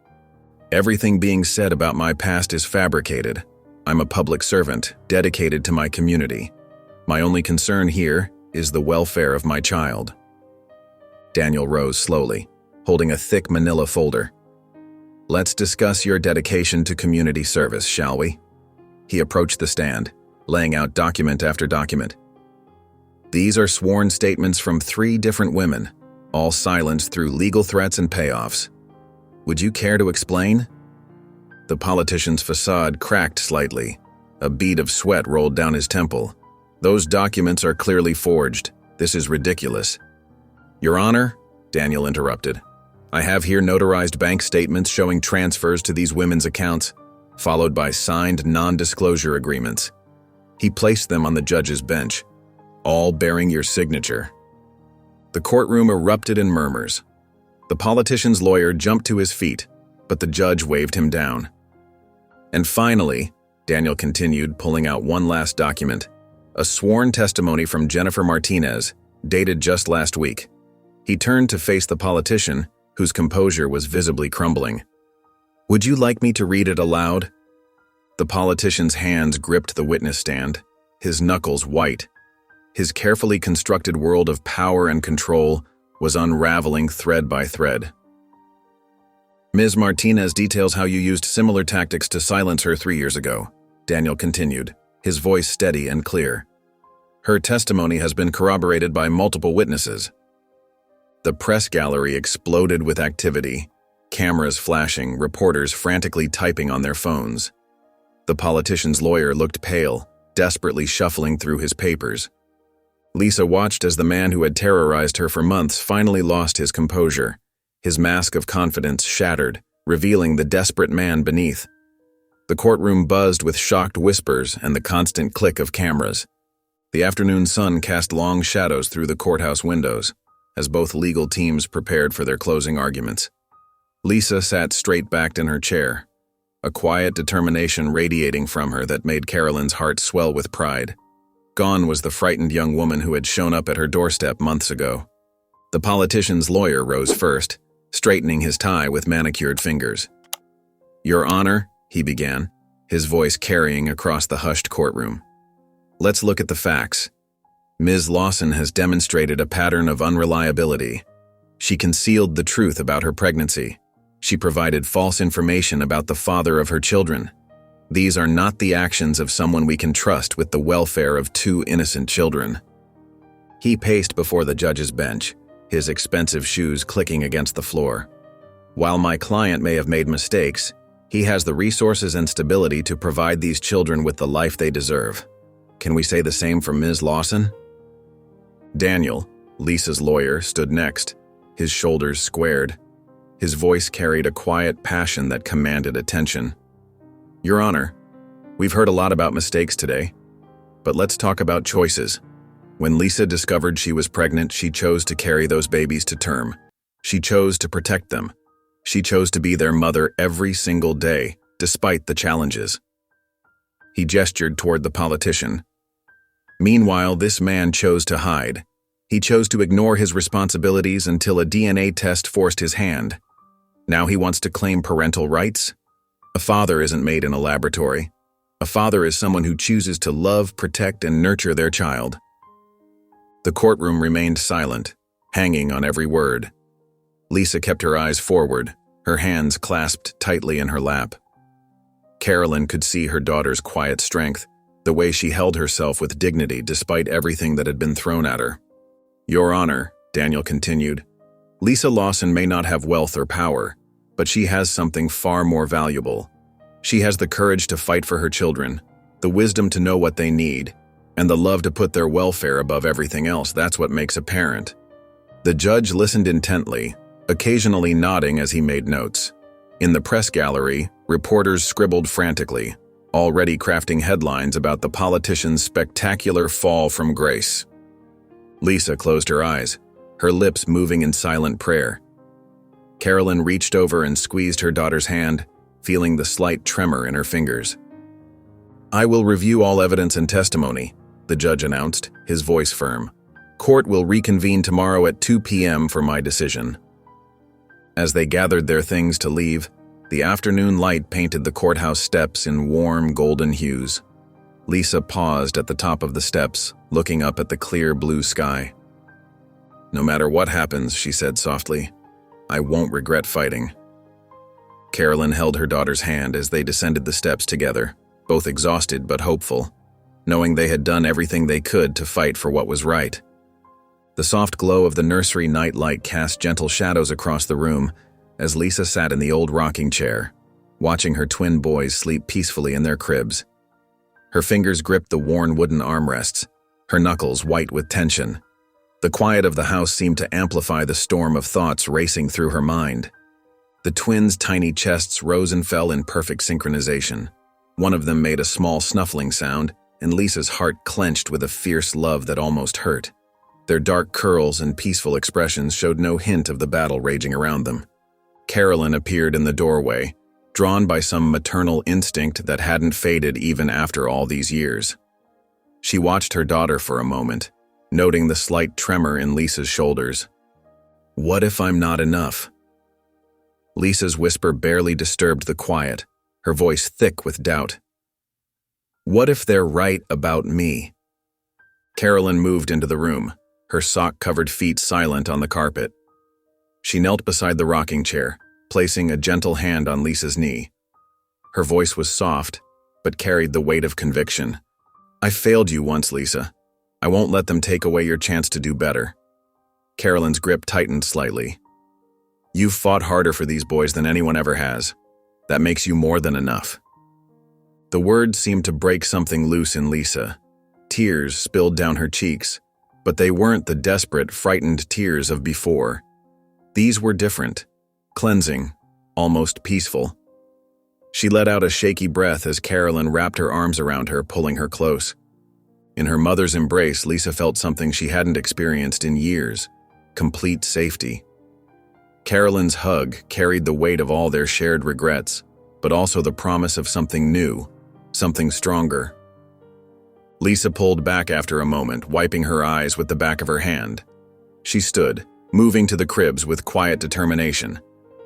Everything being said about my past is fabricated. I'm a public servant, dedicated to my community. My only concern here is the welfare of my child. Daniel rose slowly, holding a thick manila folder. Let's discuss your dedication to community service, shall we? He approached the stand, laying out document after document. These are sworn statements from 3 different women, all silenced through legal threats and payoffs. Would you care to explain? The politician's facade cracked slightly. A bead of sweat rolled down his temple. Those documents are clearly forged. This is ridiculous. Your Honor, Daniel interrupted. I have here notarized bank statements showing transfers to these women's accounts, followed by signed non-disclosure agreements. He placed them on the judge's bench, all bearing your signature. The courtroom erupted in murmurs. The politician's lawyer jumped to his feet, but the judge waved him down. And finally, Daniel continued, pulling out one last document, a sworn testimony from Jennifer Martinez, dated just last week. He turned to face the politician, whose composure was visibly crumbling. Would you like me to read it aloud? The politician's hands gripped the witness stand, his knuckles white. His carefully constructed world of power and control was unraveling thread by thread. Ms. Martinez details how you used similar tactics to silence her 3 years ago, Daniel continued, his voice steady and clear. Her testimony has been corroborated by multiple witnesses. The press gallery exploded with activity, cameras flashing, reporters frantically typing on their phones. The politician's lawyer looked pale, desperately shuffling through his papers. Lisa watched as the man who had terrorized her for months finally lost his composure. His mask of confidence shattered, revealing the desperate man beneath. The courtroom buzzed with shocked whispers and the constant click of cameras. The afternoon sun cast long shadows through the courthouse windows, as both legal teams prepared for their closing arguments. Lisa sat straight-backed in her chair, a quiet determination radiating from her that made Carolyn's heart swell with pride. Gone was the frightened young woman who had shown up at her doorstep months ago. The politician's lawyer rose first, straightening his tie with manicured fingers. Your Honor, he began, his voice carrying across the hushed courtroom. Let's look at the facts. Ms. Lawson has demonstrated a pattern of unreliability. She concealed the truth about her pregnancy, She provided false information about the father of her children. These are not the actions of someone we can trust with the welfare of 2 innocent children. He paced before the judge's bench, his expensive shoes clicking against the floor. While my client may have made mistakes, he has the resources and stability to provide these children with the life they deserve. Can we say the same for Ms. Lawson? Daniel, Lisa's lawyer, stood next, his shoulders squared. His voice carried a quiet passion that commanded attention. Your Honor, we've heard a lot about mistakes today, but let's talk about choices. When Lisa discovered she was pregnant, she chose to carry those babies to term. She chose to protect them. She chose to be their mother every single day, despite the challenges. He gestured toward the politician. Meanwhile, this man chose to hide. He chose to ignore his responsibilities until a DNA test forced his hand. Now he wants to claim parental rights? A father isn't made in a laboratory. A father is someone who chooses to love, protect, and nurture their child. The courtroom remained silent, hanging on every word. Lisa kept her eyes forward, her hands clasped tightly in her lap. Carolyn could see her daughter's quiet strength, the way she held herself with dignity despite everything that had been thrown at her. Your Honor, Daniel continued, Lisa Lawson may not have wealth or power, but she has something far more valuable. She has the courage to fight for her children, the wisdom to know what they need, and the love to put their welfare above everything else. That's what makes a parent. The judge listened intently, occasionally nodding as he made notes. In the press gallery, reporters scribbled frantically, already crafting headlines about the politician's spectacular fall from grace. Lisa closed her eyes, her lips moving in silent prayer. Carolyn reached over and squeezed her daughter's hand, feeling the slight tremor in her fingers. I will review all evidence and testimony, the judge announced, his voice firm. Court will reconvene tomorrow at 2 p.m. for my decision. As they gathered their things to leave, the afternoon light painted the courthouse steps in warm golden hues. Lisa paused at the top of the steps, looking up at the clear blue sky. No matter what happens, she said softly, I won't regret fighting. Carolyn held her daughter's hand as they descended the steps together, both exhausted but hopeful, knowing they had done everything they could to fight for what was right. The soft glow of the nursery night light cast gentle shadows across the room as Lisa sat in the old rocking chair, watching her twin boys sleep peacefully in their cribs. Her fingers gripped the worn wooden armrests, her knuckles white with tension. The quiet of the house seemed to amplify the storm of thoughts racing through her mind. The twins' tiny chests rose and fell in perfect synchronization. One of them made a small snuffling sound, and Lisa's heart clenched with a fierce love that almost hurt. Their dark curls and peaceful expressions showed no hint of the battle raging around them. Carolyn appeared in the doorway, drawn by some maternal instinct that hadn't faded even after all these years. She watched her daughter for a moment, noting the slight tremor in Lisa's shoulders. What if I'm not enough? Lisa's whisper barely disturbed the quiet, her voice thick with doubt. What if they're right about me? Carolyn moved into the room, her sock-covered feet silent on the carpet. She knelt beside the rocking chair, placing a gentle hand on Lisa's knee. Her voice was soft, but carried the weight of conviction. I failed you once, Lisa. I won't let them take away your chance to do better. Carolyn's grip tightened slightly. You've fought harder for these boys than anyone ever has. That makes you more than enough. The words seemed to break something loose in Lisa. Tears spilled down her cheeks, but they weren't the desperate, frightened tears of before. These were different, cleansing, almost peaceful. She let out a shaky breath as Carolyn wrapped her arms around her, pulling her close. In her mother's embrace, Lisa felt something she hadn't experienced in years: complete safety. Carolyn's hug carried the weight of all their shared regrets, but also the promise of something new, something stronger. Lisa pulled back after a moment, wiping her eyes with the back of her hand. She stood, moving to the cribs with quiet determination.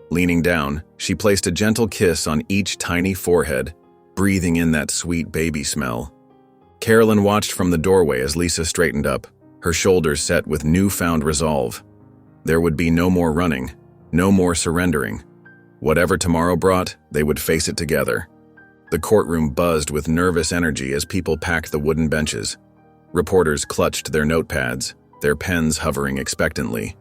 Leaning down, she placed a gentle kiss on each tiny forehead, breathing in that sweet baby smell. Carolyn watched from the doorway as Lisa straightened up, her shoulders set with newfound resolve. There would be no more running, no more surrendering. Whatever tomorrow brought, they would face it together. The courtroom buzzed with nervous energy as people packed the wooden benches. Reporters clutched their notepads, their pens hovering expectantly.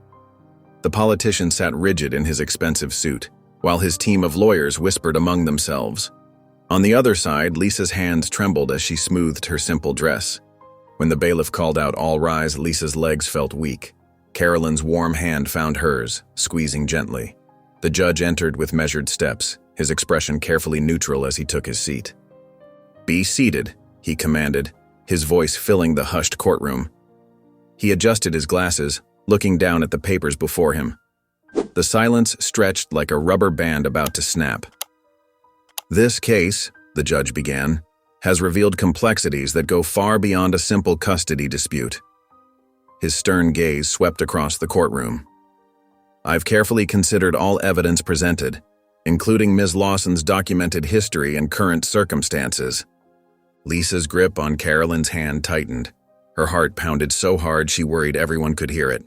The politician sat rigid in his expensive suit, while his team of lawyers whispered among themselves. On the other side, Lisa's hands trembled as she smoothed her simple dress. When the bailiff called out, "All rise," Lisa's legs felt weak. Carolyn's warm hand found hers, squeezing gently. The judge entered with measured steps, his expression carefully neutral as he took his seat. "Be seated," he commanded, his voice filling the hushed courtroom. He adjusted his glasses, looking down at the papers before him. The silence stretched like a rubber band about to snap. "This case," the judge began, "has revealed complexities that go far beyond a simple custody dispute." His stern gaze swept across the courtroom. "I've carefully considered all evidence presented, including Ms. Lawson's documented history and current circumstances." Lisa's grip on Carolyn's hand tightened. Her heart pounded so hard she worried everyone could hear it.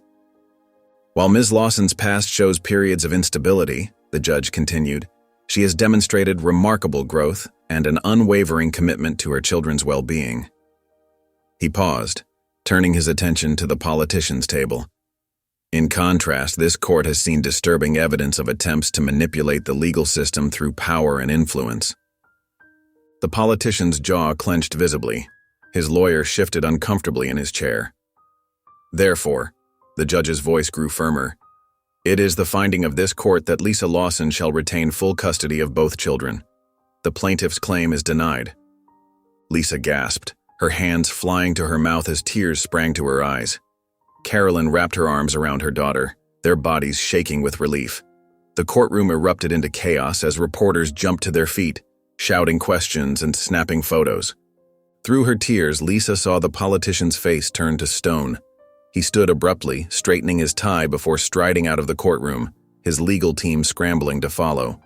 "While Ms. Lawson's past shows periods of instability," the judge continued, "she has demonstrated remarkable growth and an unwavering commitment to her children's well-being." He paused, turning his attention to the politicians' table. In contrast, this court has seen disturbing evidence of attempts to manipulate the legal system through power and influence. The politician's jaw clenched visibly. His lawyer shifted uncomfortably in his chair. "Therefore," the judge's voice grew firmer, "it is the finding of this court that Lisa Lawson shall retain full custody of both children. The plaintiff's claim is denied." Lisa gasped, her hands flying to her mouth as tears sprang to her eyes. Carolyn wrapped her arms around her daughter, their bodies shaking with relief. The courtroom erupted into chaos as reporters jumped to their feet, shouting questions and snapping photos. Through her tears, Lisa saw the politician's face turn to stone. He stood abruptly, straightening his tie before striding out of the courtroom, his legal team scrambling to follow.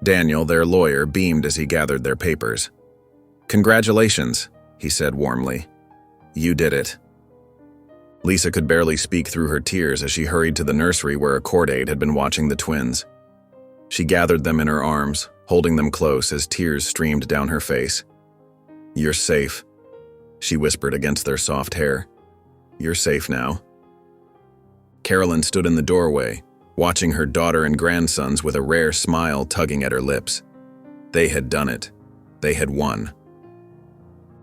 Daniel, their lawyer, beamed as he gathered their papers. "Congratulations," he said warmly. "You did it." Lisa could barely speak through her tears as she hurried to the nursery where a court aide had been watching the twins. She gathered them in her arms, holding them close as tears streamed down her face. "You're safe," she whispered against their soft hair. "You're safe now." Carolyn stood in the doorway, watching her daughter and grandsons with a rare smile tugging at her lips. They had done it. They had won.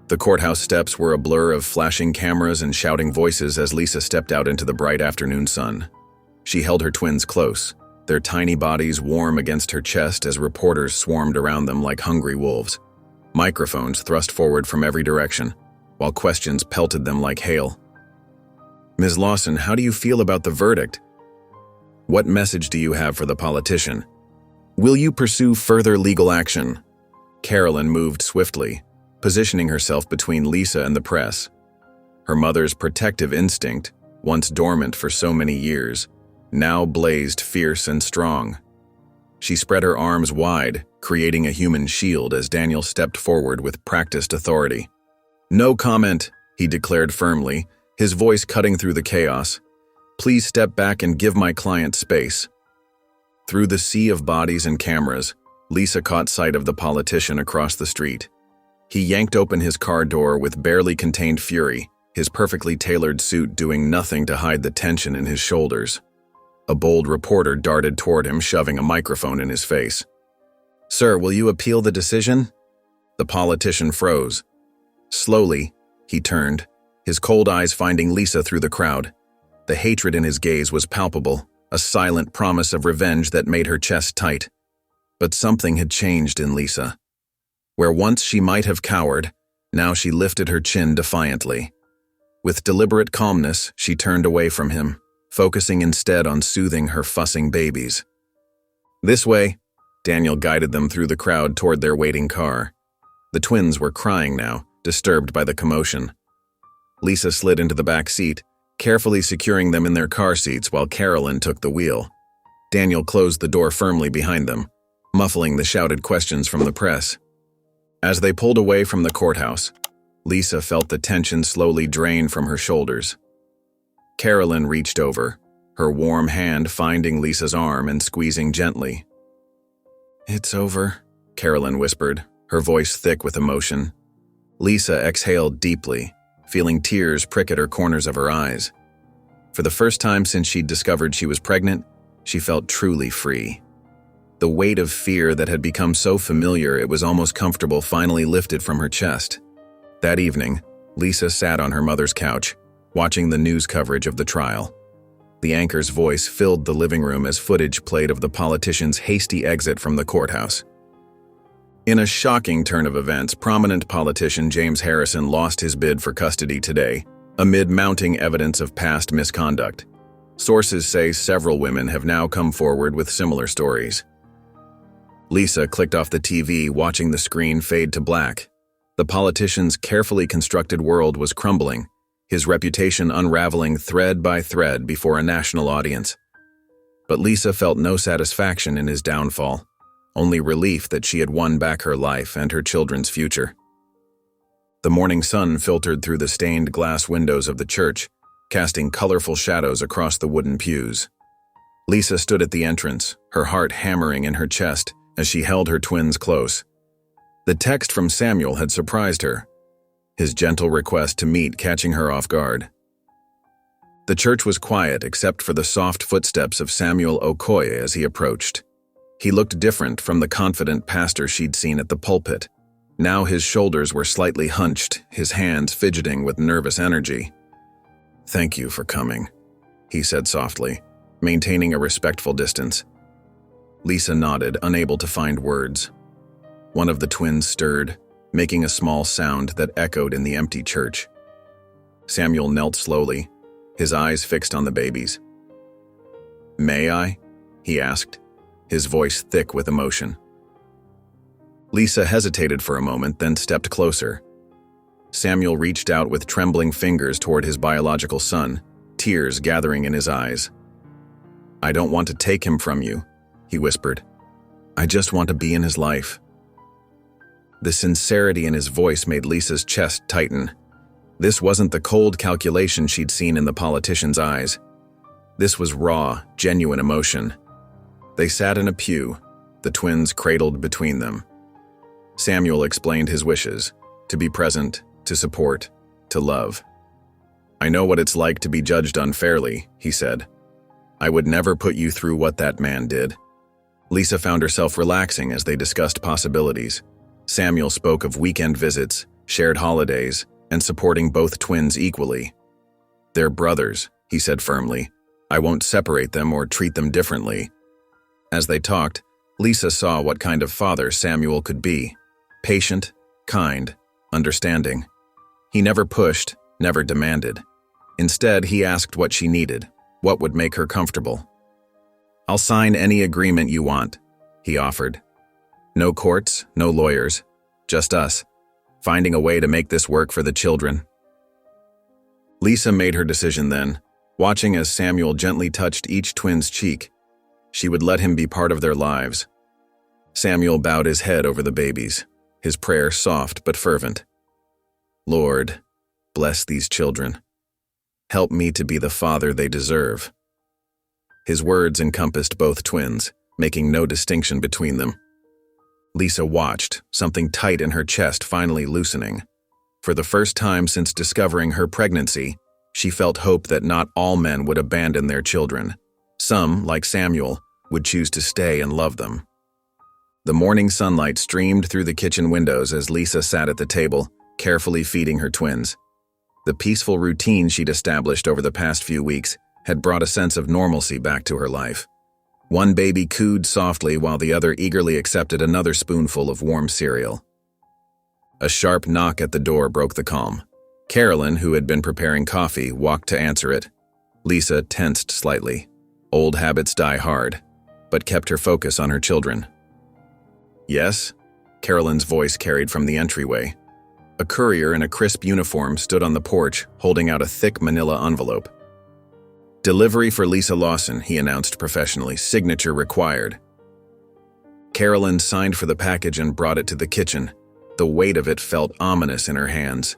The courthouse steps were a blur of flashing cameras and shouting voices as Lisa stepped out into the bright afternoon sun. She held her twins close, their tiny bodies warm against her chest as reporters swarmed around them like hungry wolves. Microphones thrust forward from every direction, while questions pelted them like hail. "Ms. Lawson, how do you feel about the verdict? What message do you have for the politician? Will you pursue further legal action?" Carolyn moved swiftly, positioning herself between Lisa and the press. Her mother's protective instinct, once dormant for so many years, now blazed fierce and strong. She spread her arms wide, creating a human shield as Daniel stepped forward with practiced authority. "No comment," he declared firmly, his voice cutting through the chaos. "Please step back and give my client space." Through the sea of bodies and cameras, Lisa caught sight of the politician across the street. He yanked open his car door with barely contained fury, his perfectly tailored suit doing nothing to hide the tension in his shoulders. A bold reporter darted toward him, shoving a microphone in his face. "Sir, will you appeal the decision?" The politician froze. Slowly, he turned, his cold eyes finding Lisa through the crowd. The hatred in his gaze was palpable, a silent promise of revenge that made her chest tight. But something had changed in Lisa. Where once she might have cowered, now she lifted her chin defiantly. With deliberate calmness, she turned away from him, focusing instead on soothing her fussing babies. "This way," Daniel guided them through the crowd toward their waiting car. The twins were crying now, disturbed by the commotion. Lisa slid into the back seat, carefully securing them in their car seats while Carolyn took the wheel. Daniel closed the door firmly behind them, muffling the shouted questions from the press. As they pulled away from the courthouse, Lisa felt the tension slowly drain from her shoulders. Carolyn reached over, her warm hand finding Lisa's arm and squeezing gently. "It's over," Carolyn whispered, her voice thick with emotion. Lisa exhaled deeply, feeling tears prick at her corners of her eyes. For the first time since she'd discovered she was pregnant, she felt truly free. The weight of fear that had become so familiar it was almost comfortable finally lifted from her chest. That evening, Lisa sat on her mother's couch, watching the news coverage of the trial. The anchor's voice filled the living room as footage played of the politician's hasty exit from the courthouse. In a shocking turn of events, prominent politician James Harrison lost his bid for custody today, amid mounting evidence of past misconduct. Sources say several women have now come forward with similar stories. Lisa clicked off the TV, watching the screen fade to black. The politician's carefully constructed world was crumbling, his reputation unraveling thread by thread before a national audience. But Lisa felt no satisfaction in his downfall, only relief that she had won back her life and her children's future. The morning sun filtered through the stained glass windows of the church, casting colorful shadows across the wooden pews. Lisa stood at the entrance, her heart hammering in her chest as she held her twins close. The text from Samuel had surprised her, his gentle request to meet catching her off guard. The church was quiet except for the soft footsteps of Samuel Okoye as he approached. He looked different from the confident pastor she'd seen at the pulpit. Now his shoulders were slightly hunched, his hands fidgeting with nervous energy. "Thank you for coming," he said softly, maintaining a respectful distance. Lisa nodded, unable to find words. One of the twins stirred, making a small sound that echoed in the empty church. Samuel knelt slowly, his eyes fixed on the babies. "May I?" he asked, his voice thick with emotion. Lisa hesitated for a moment, then stepped closer. Samuel reached out with trembling fingers toward his biological son, tears gathering in his eyes. "I don't want to take him from you," he whispered. "I just want to be in his life." The sincerity in his voice made Lisa's chest tighten. This wasn't the cold calculation she'd seen in the politician's eyes. This was raw, genuine emotion. They sat in a pew, the twins cradled between them. Samuel explained his wishes: to be present, to support, to love. "I know what it's like to be judged unfairly," he said. "I would never put you through what that man did." Lisa found herself relaxing as they discussed possibilities. Samuel spoke of weekend visits, shared holidays, and supporting both twins equally. "They're brothers," he said firmly. "I won't separate them or treat them differently." As they talked, Lisa saw what kind of father Samuel could be: patient, kind, understanding. He never pushed, never demanded. Instead, he asked what she needed, what would make her comfortable. "I'll sign any agreement you want," he offered. "No courts, no lawyers, just us, finding a way to make this work for the children." Lisa made her decision then, watching as Samuel gently touched each twin's cheek. She would let him be part of their lives. Samuel bowed his head over the babies, his prayer soft but fervent. "Lord, bless these children. Help me to be the father they deserve." His words encompassed both twins, making no distinction between them. Lisa watched, something tight in her chest finally loosening. For the first time since discovering her pregnancy, she felt hope that not all men would abandon their children. Some, like Samuel, would choose to stay and love them. The morning sunlight streamed through the kitchen windows as Lisa sat at the table, carefully feeding her twins. The peaceful routine she'd established over the past few weeks had brought a sense of normalcy back to her life. One baby cooed softly while the other eagerly accepted another spoonful of warm cereal. A sharp knock at the door broke the calm. Carolyn, who had been preparing coffee, walked to answer it. Lisa tensed slightly. Old habits die hard, but kept her focus on her children. "Yes?" Carolyn's voice carried from the entryway. A courier in a crisp uniform stood on the porch, holding out a thick manila envelope. "Delivery for Lisa Lawson," he announced professionally. "Signature required." Carolyn signed for the package and brought it to the kitchen. The weight of it felt ominous in her hands.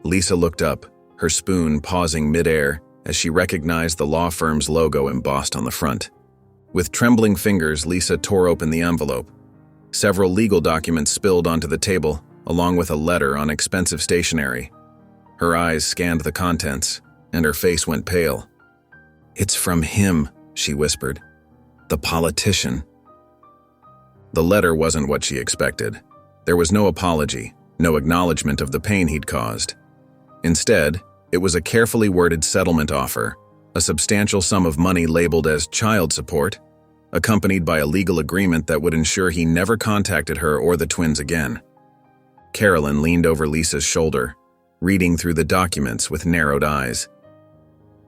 Lisa looked up, her spoon pausing midair as she recognized the law firm's logo embossed on the front. With trembling fingers, Lisa tore open the envelope. Several legal documents spilled onto the table, along with a letter on expensive stationery. Her eyes scanned the contents, and her face went pale. "It's from him," she whispered. "The politician." The letter wasn't what she expected. There was no apology, no acknowledgement of the pain he'd caused. Instead, it was a carefully worded settlement offer, a substantial sum of money labeled as child support, accompanied by a legal agreement that would ensure he never contacted her or the twins again. Carolyn leaned over Lisa's shoulder, reading through the documents with narrowed eyes.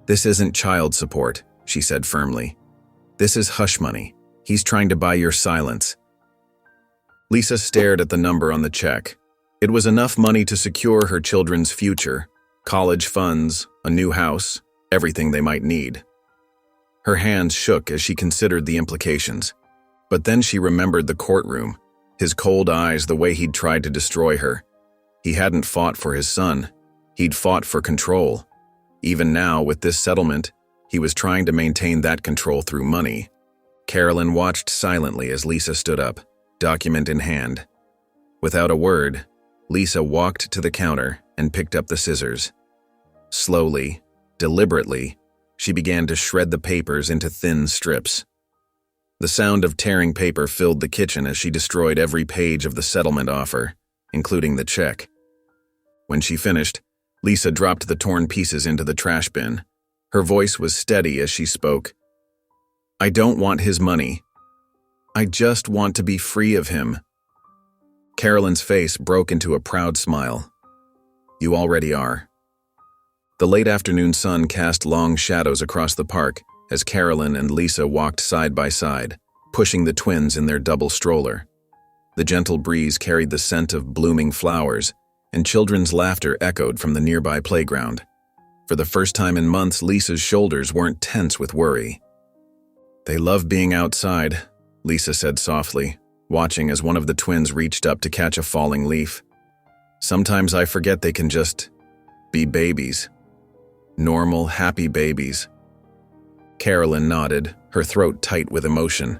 "This isn't child support," she said firmly. "This is hush money. He's trying to buy your silence." Lisa stared at the number on the check. It was enough money to secure her children's future, college funds, a new house, everything they might need. Her hands shook as she considered the implications. But then she remembered the courtroom, his cold eyes, the way he'd tried to destroy her. He hadn't fought for his son. He'd fought for control. Even now, with this settlement, he was trying to maintain that control through money. Carolyn watched silently as Lisa stood up, document in hand. Without a word, Lisa walked to the counter and picked up the scissors. Slowly, deliberately, she began to shred the papers into thin strips. The sound of tearing paper filled the kitchen as she destroyed every page of the settlement offer, including the check. When she finished, Lisa dropped the torn pieces into the trash bin. Her voice was steady as she spoke. "I don't want his money. I just want to be free of him." Carolyn's face broke into a proud smile. "You already are." The late afternoon sun cast long shadows across the park as Carolyn and Lisa walked side by side, pushing the twins in their double stroller. The gentle breeze carried the scent of blooming flowers, and children's laughter echoed from the nearby playground. For the first time in months, Lisa's shoulders weren't tense with worry. "They love being outside," Lisa said softly, watching as one of the twins reached up to catch a falling leaf. "Sometimes I forget they can just be babies. Normal, happy babies." Carolyn nodded, her throat tight with emotion.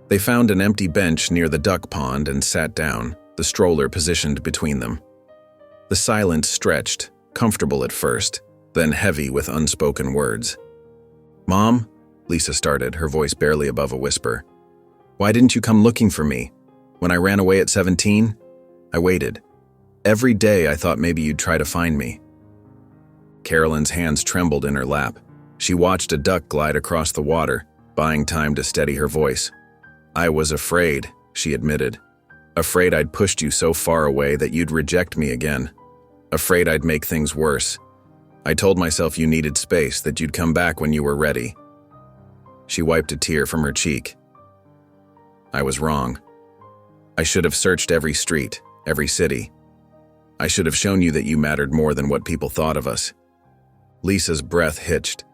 They found an empty bench near the duck pond and sat down, the stroller positioned between them. The silence stretched, comfortable at first, then heavy with unspoken words. "Mom," Lisa started, her voice barely above a whisper. "Why didn't you come looking for me? When I ran away at 17? I waited. Every day I thought maybe you'd try to find me." Carolyn's hands trembled in her lap. She watched a duck glide across the water, buying time to steady her voice. "I was afraid," she admitted. "Afraid I'd pushed you so far away that you'd reject me again. Afraid I'd make things worse. I told myself you needed space, that you'd come back when you were ready." She wiped a tear from her cheek. "I was wrong. I should have searched every street, every city. I should have shown you that you mattered more than what people thought of us." Lisa's breath hitched.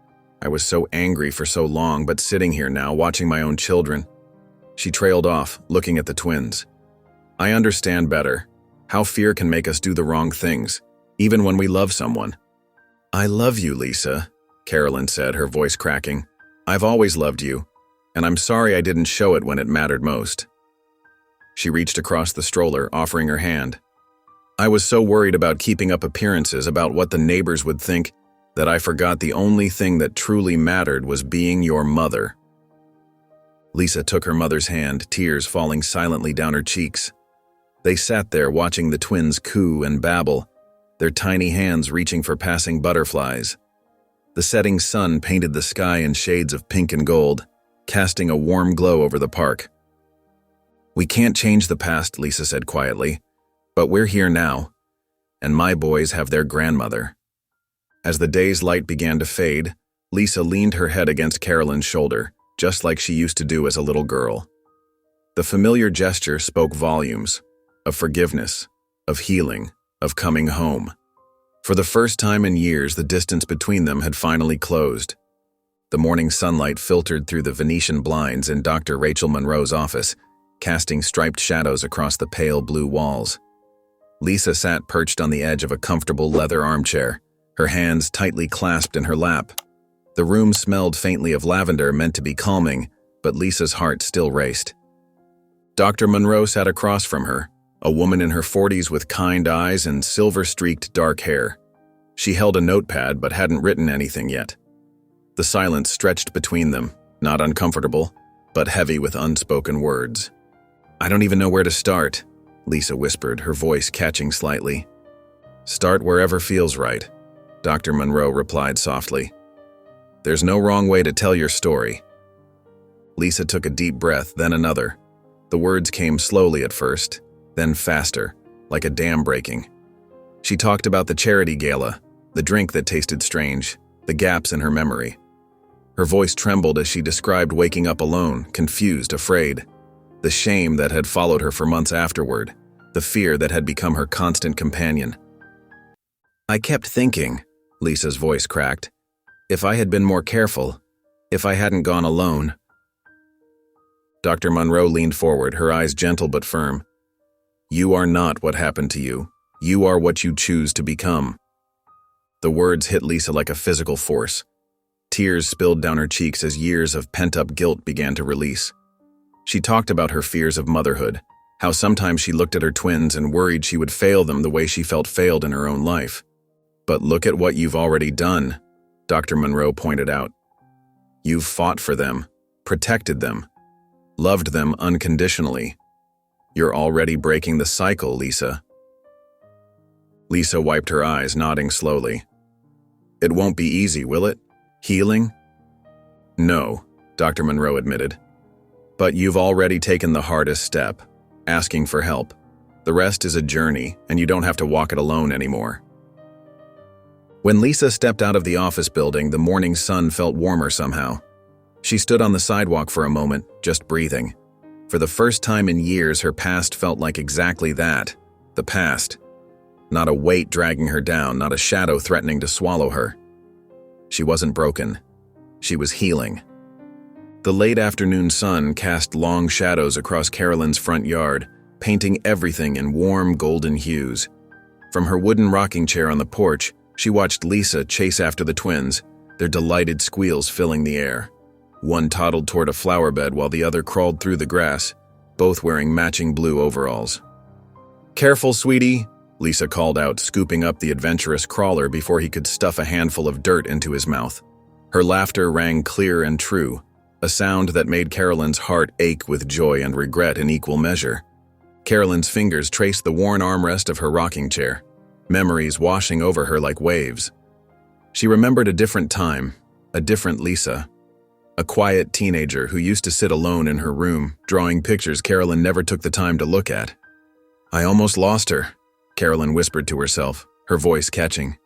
"I was so angry for so long, but sitting here now, watching my own children." She trailed off, looking at the twins. "I understand better. How fear can make us do the wrong things, even when we love someone." "I love you, Lisa," Carolyn said, her voice cracking. "I've always loved you, and I'm sorry I didn't show it when it mattered most." She reached across the stroller, offering her hand. "I was so worried about keeping up appearances, about what the neighbors would think, that I forgot the only thing that truly mattered was being your mother." Lisa took her mother's hand, tears falling silently down her cheeks. They sat there watching the twins coo and babble, their tiny hands reaching for passing butterflies. The setting sun painted the sky in shades of pink and gold, casting a warm glow over the park. "We can't change the past," Lisa said quietly, "but we're here now, and my boys have their grandmother." As the day's light began to fade, Lisa leaned her head against Carolyn's shoulder, just like she used to do as a little girl. The familiar gesture spoke volumes, of forgiveness, of healing, of coming home. For the first time in years, the distance between them had finally closed. The morning sunlight filtered through the Venetian blinds in Dr. Rachel Monroe's office, casting striped shadows across the pale blue walls. Lisa sat perched on the edge of a comfortable leather armchair, her hands tightly clasped in her lap. The room smelled faintly of lavender, meant to be calming, but Lisa's heart still raced. Dr. Monroe sat across from her, a woman in her 40s with kind eyes and silver-streaked dark hair. She held a notepad but hadn't written anything yet. The silence stretched between them, not uncomfortable, but heavy with unspoken words. "I don't even know where to start," Lisa whispered, her voice catching slightly. "Start wherever feels right," Dr. Monroe replied softly. "There's no wrong way to tell your story." Lisa took a deep breath, then another. The words came slowly at first, then faster, like a dam breaking. She talked about the charity gala, the drink that tasted strange, the gaps in her memory. Her voice trembled as she described waking up alone, confused, afraid. The shame that had followed her for months afterward, the fear that had become her constant companion. "I kept thinking," Lisa's voice cracked, "if I had been more careful, if I hadn't gone alone." Dr. Monroe leaned forward, her eyes gentle but firm. "You are not what happened to you. You are what you choose to become." The words hit Lisa like a physical force. Tears spilled down her cheeks as years of pent-up guilt began to release. She talked about her fears of motherhood, how sometimes she looked at her twins and worried she would fail them the way she felt failed in her own life. "But look at what you've already done," Dr. Monroe pointed out. "You've fought for them, protected them, loved them unconditionally. You're already breaking the cycle, Lisa." Lisa wiped her eyes, nodding slowly. "It won't be easy, will it? Healing?" "No," Dr. Monroe admitted. "But you've already taken the hardest step, asking for help. The rest is a journey, and you don't have to walk it alone anymore." When Lisa stepped out of the office building, the morning sun felt warmer somehow. She stood on the sidewalk for a moment, just breathing. For the first time in years, her past felt like exactly that, the past. Not a weight dragging her down, not a shadow threatening to swallow her. She wasn't broken. She was healing. The late afternoon sun cast long shadows across Carolyn's front yard, painting everything in warm golden hues. From her wooden rocking chair on the porch, she watched Lisa chase after the twins, their delighted squeals filling the air. One toddled toward a flower bed while the other crawled through the grass, both wearing matching blue overalls. "Careful, sweetie," Lisa called out, scooping up the adventurous crawler before he could stuff a handful of dirt into his mouth. Her laughter rang clear and true, a sound that made Carolyn's heart ache with joy and regret in equal measure. Carolyn's fingers traced the worn armrest of her rocking chair, memories washing over her like waves. She remembered a different time, a different Lisa. A quiet teenager who used to sit alone in her room, drawing pictures Carolyn never took the time to look at. "I almost lost her," Carolyn whispered to herself, her voice catching.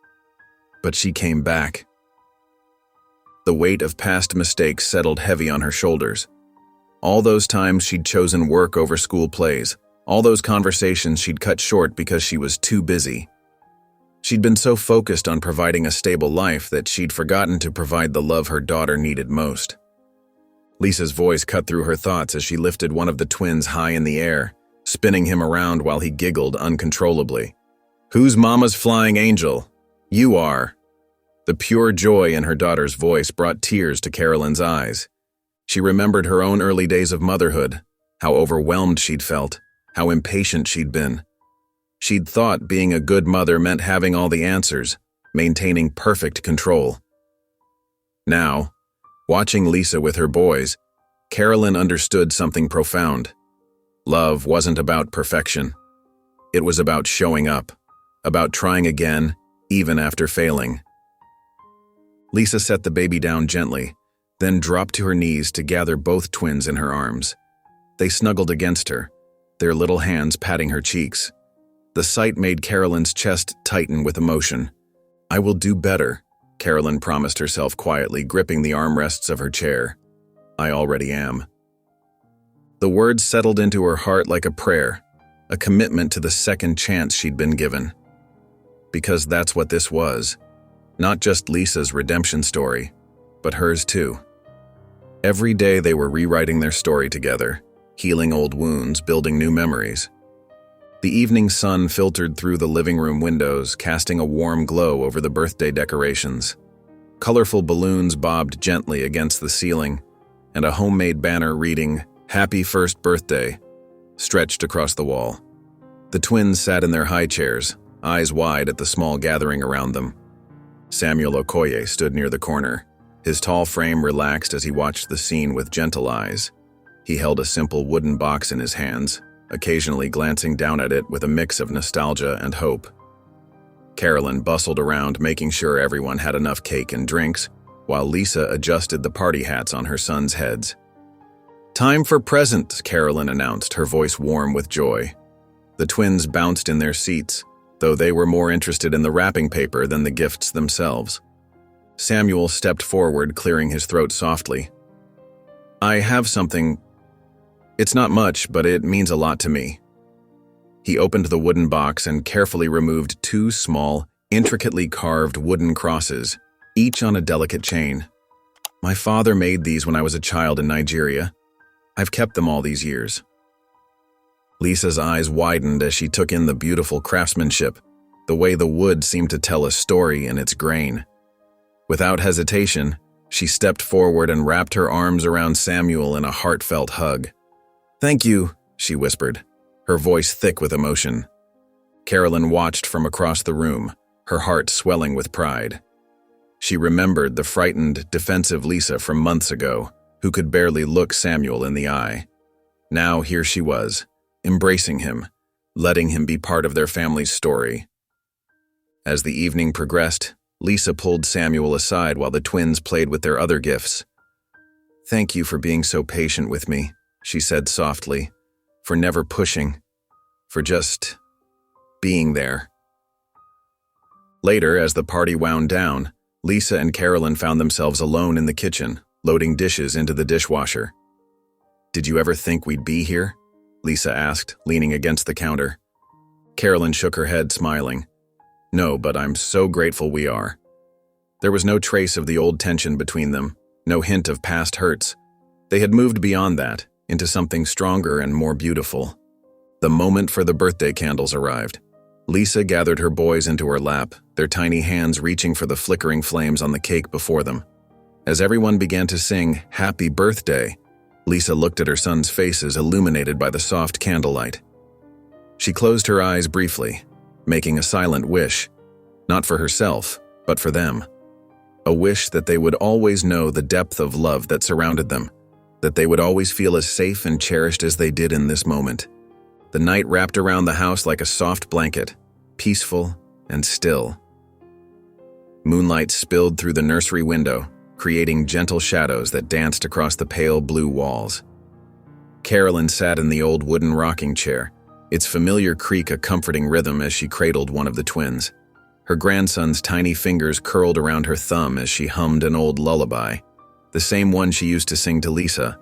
But she came back. The weight of past mistakes settled heavy on her shoulders. All those times she'd chosen work over school plays, all those conversations she'd cut short because she was too busy. She'd been so focused on providing a stable life that she'd forgotten to provide the love her daughter needed most. Lisa's voice cut through her thoughts as she lifted one of the twins high in the air, spinning him around while he giggled uncontrollably. "Who's Mama's flying angel?" "You are." The pure joy in her daughter's voice brought tears to Carolyn's eyes. She remembered her own early days of motherhood, how overwhelmed she'd felt, how impatient she'd been. She'd thought being a good mother meant having all the answers, maintaining perfect control. Now, watching Lisa with her boys, Carolyn understood something profound. Love wasn't about perfection. It was about showing up, about trying again, even after failing. Lisa set the baby down gently, then dropped to her knees to gather both twins in her arms. They snuggled against her, their little hands patting her cheeks. The sight made Carolyn's chest tighten with emotion. "I will do better," Carolyn promised herself quietly, gripping the armrests of her chair. "I already am." The words settled into her heart like a prayer, a commitment to the second chance she'd been given. Because that's what this was. Not just Lisa's redemption story, but hers too. Every day they were rewriting their story together, healing old wounds, building new memories. The evening sun filtered through the living room windows, casting a warm glow over the birthday decorations. Colorful balloons bobbed gently against the ceiling, and a homemade banner reading, "Happy First Birthday," stretched across the wall. The twins sat in their high chairs, eyes wide at the small gathering around them. Samuel Okoye stood near the corner, his tall frame relaxed as he watched the scene with gentle eyes. He held a simple wooden box in his hands, occasionally glancing down at it with a mix of nostalgia and hope. Carolyn bustled around making sure everyone had enough cake and drinks, while Lisa adjusted the party hats on her sons' heads. "Time for presents," Carolyn announced, her voice warm with joy. The twins bounced in their seats, though they were more interested in the wrapping paper than the gifts themselves. Samuel stepped forward, clearing his throat softly. "I have something. It's not much, but it means a lot to me." He opened the wooden box and carefully removed two small, intricately carved wooden crosses, each on a delicate chain. "My father made these when I was a child in Nigeria. I've kept them all these years." Lisa's eyes widened as she took in the beautiful craftsmanship, the way the wood seemed to tell a story in its grain. Without hesitation, she stepped forward and wrapped her arms around Samuel in a heartfelt hug. "Thank you," she whispered, her voice thick with emotion. Carolyn watched from across the room, her heart swelling with pride. She remembered the frightened, defensive Lisa from months ago, who could barely look Samuel in the eye. Now here she was, embracing him, letting him be part of their family's story. As the evening progressed, Lisa pulled Samuel aside while the twins played with their other gifts. "Thank you for being so patient with me," she said softly, "for never pushing, for just being there." Later, as the party wound down, Lisa and Carolyn found themselves alone in the kitchen, loading dishes into the dishwasher. "Did you ever think we'd be here?" Lisa asked, leaning against the counter. Carolyn shook her head, smiling. "No, but I'm so grateful we are." There was no trace of the old tension between them, no hint of past hurts. They had moved beyond that, into something stronger and more beautiful. The moment for the birthday candles arrived. Lisa gathered her boys into her lap, their tiny hands reaching for the flickering flames on the cake before them. As everyone began to sing "Happy Birthday," Lisa looked at her sons' faces illuminated by the soft candlelight. She closed her eyes briefly, making a silent wish, not for herself, but for them. A wish that they would always know the depth of love that surrounded them, that they would always feel as safe and cherished as they did in this moment. The night wrapped around the house like a soft blanket, peaceful and still. Moonlight spilled through the nursery window, creating gentle shadows that danced across the pale blue walls. Carolyn sat in the old wooden rocking chair, its familiar creak a comforting rhythm as she cradled one of the twins. Her grandson's tiny fingers curled around her thumb as she hummed an old lullaby, the same one she used to sing to Lisa.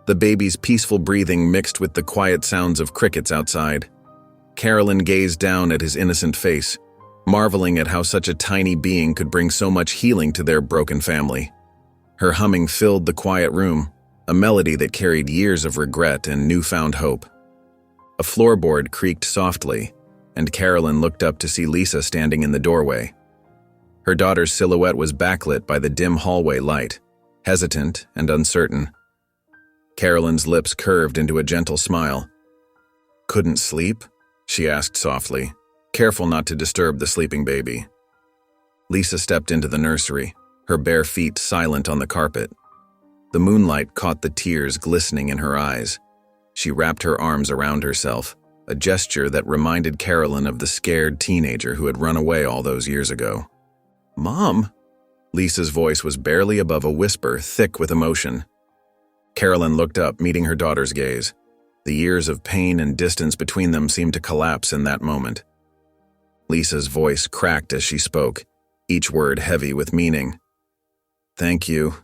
The baby's peaceful breathing mixed with the quiet sounds of crickets outside. Carolyn gazed down at his innocent face, marveling at how such a tiny being could bring so much healing to their broken family. Her humming filled the quiet room, a melody that carried years of regret and newfound hope. A floorboard creaked softly, and Carolyn looked up to see Lisa standing in the doorway. Her daughter's silhouette was backlit by the dim hallway light, hesitant and uncertain. Carolyn's lips curved into a gentle smile. "Couldn't sleep?" she asked softly, careful not to disturb the sleeping baby. Lisa stepped into the nursery, her bare feet silent on the carpet. The moonlight caught the tears glistening in her eyes. She wrapped her arms around herself, a gesture that reminded Carolyn of the scared teenager who had run away all those years ago. "Mom?" Lisa's voice was barely above a whisper, thick with emotion. Carolyn looked up, meeting her daughter's gaze. The years of pain and distance between them seemed to collapse in that moment. Lisa's voice cracked as she spoke, each word heavy with meaning. "Thank you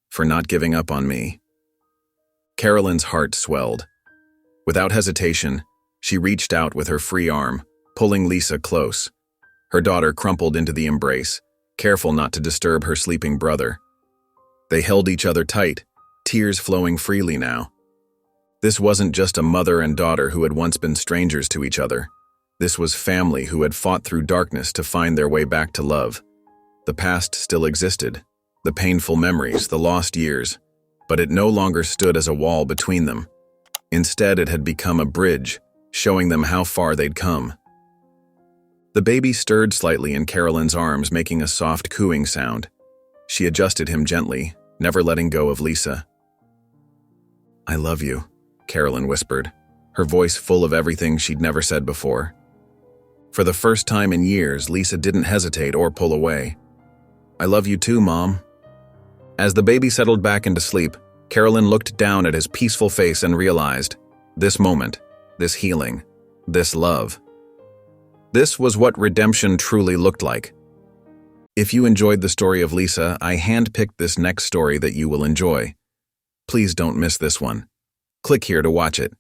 for not giving up on me." Carolyn's heart swelled. Without hesitation, she reached out with her free arm, pulling Lisa close. Her daughter crumpled into the embrace, careful not to disturb her sleeping brother. They held each other tight, tears flowing freely now. This wasn't just a mother and daughter who had once been strangers to each other. This was family who had fought through darkness to find their way back to love. The past still existed, the painful memories, the lost years, but it no longer stood as a wall between them. Instead, it had become a bridge, showing them how far they'd come. The baby stirred slightly in Carolyn's arms, making a soft cooing sound. She adjusted him gently, never letting go of Lisa. "I love you," Carolyn whispered, her voice full of everything she'd never said before. For the first time in years, Lisa didn't hesitate or pull away. "I love you too, Mom." As the baby settled back into sleep, Carolyn looked down at his peaceful face and realized, this moment, this healing, this love. This was what redemption truly looked like. If you enjoyed the story of Lisa, I handpicked this next story that you will enjoy. Please don't miss this one. Click here to watch it.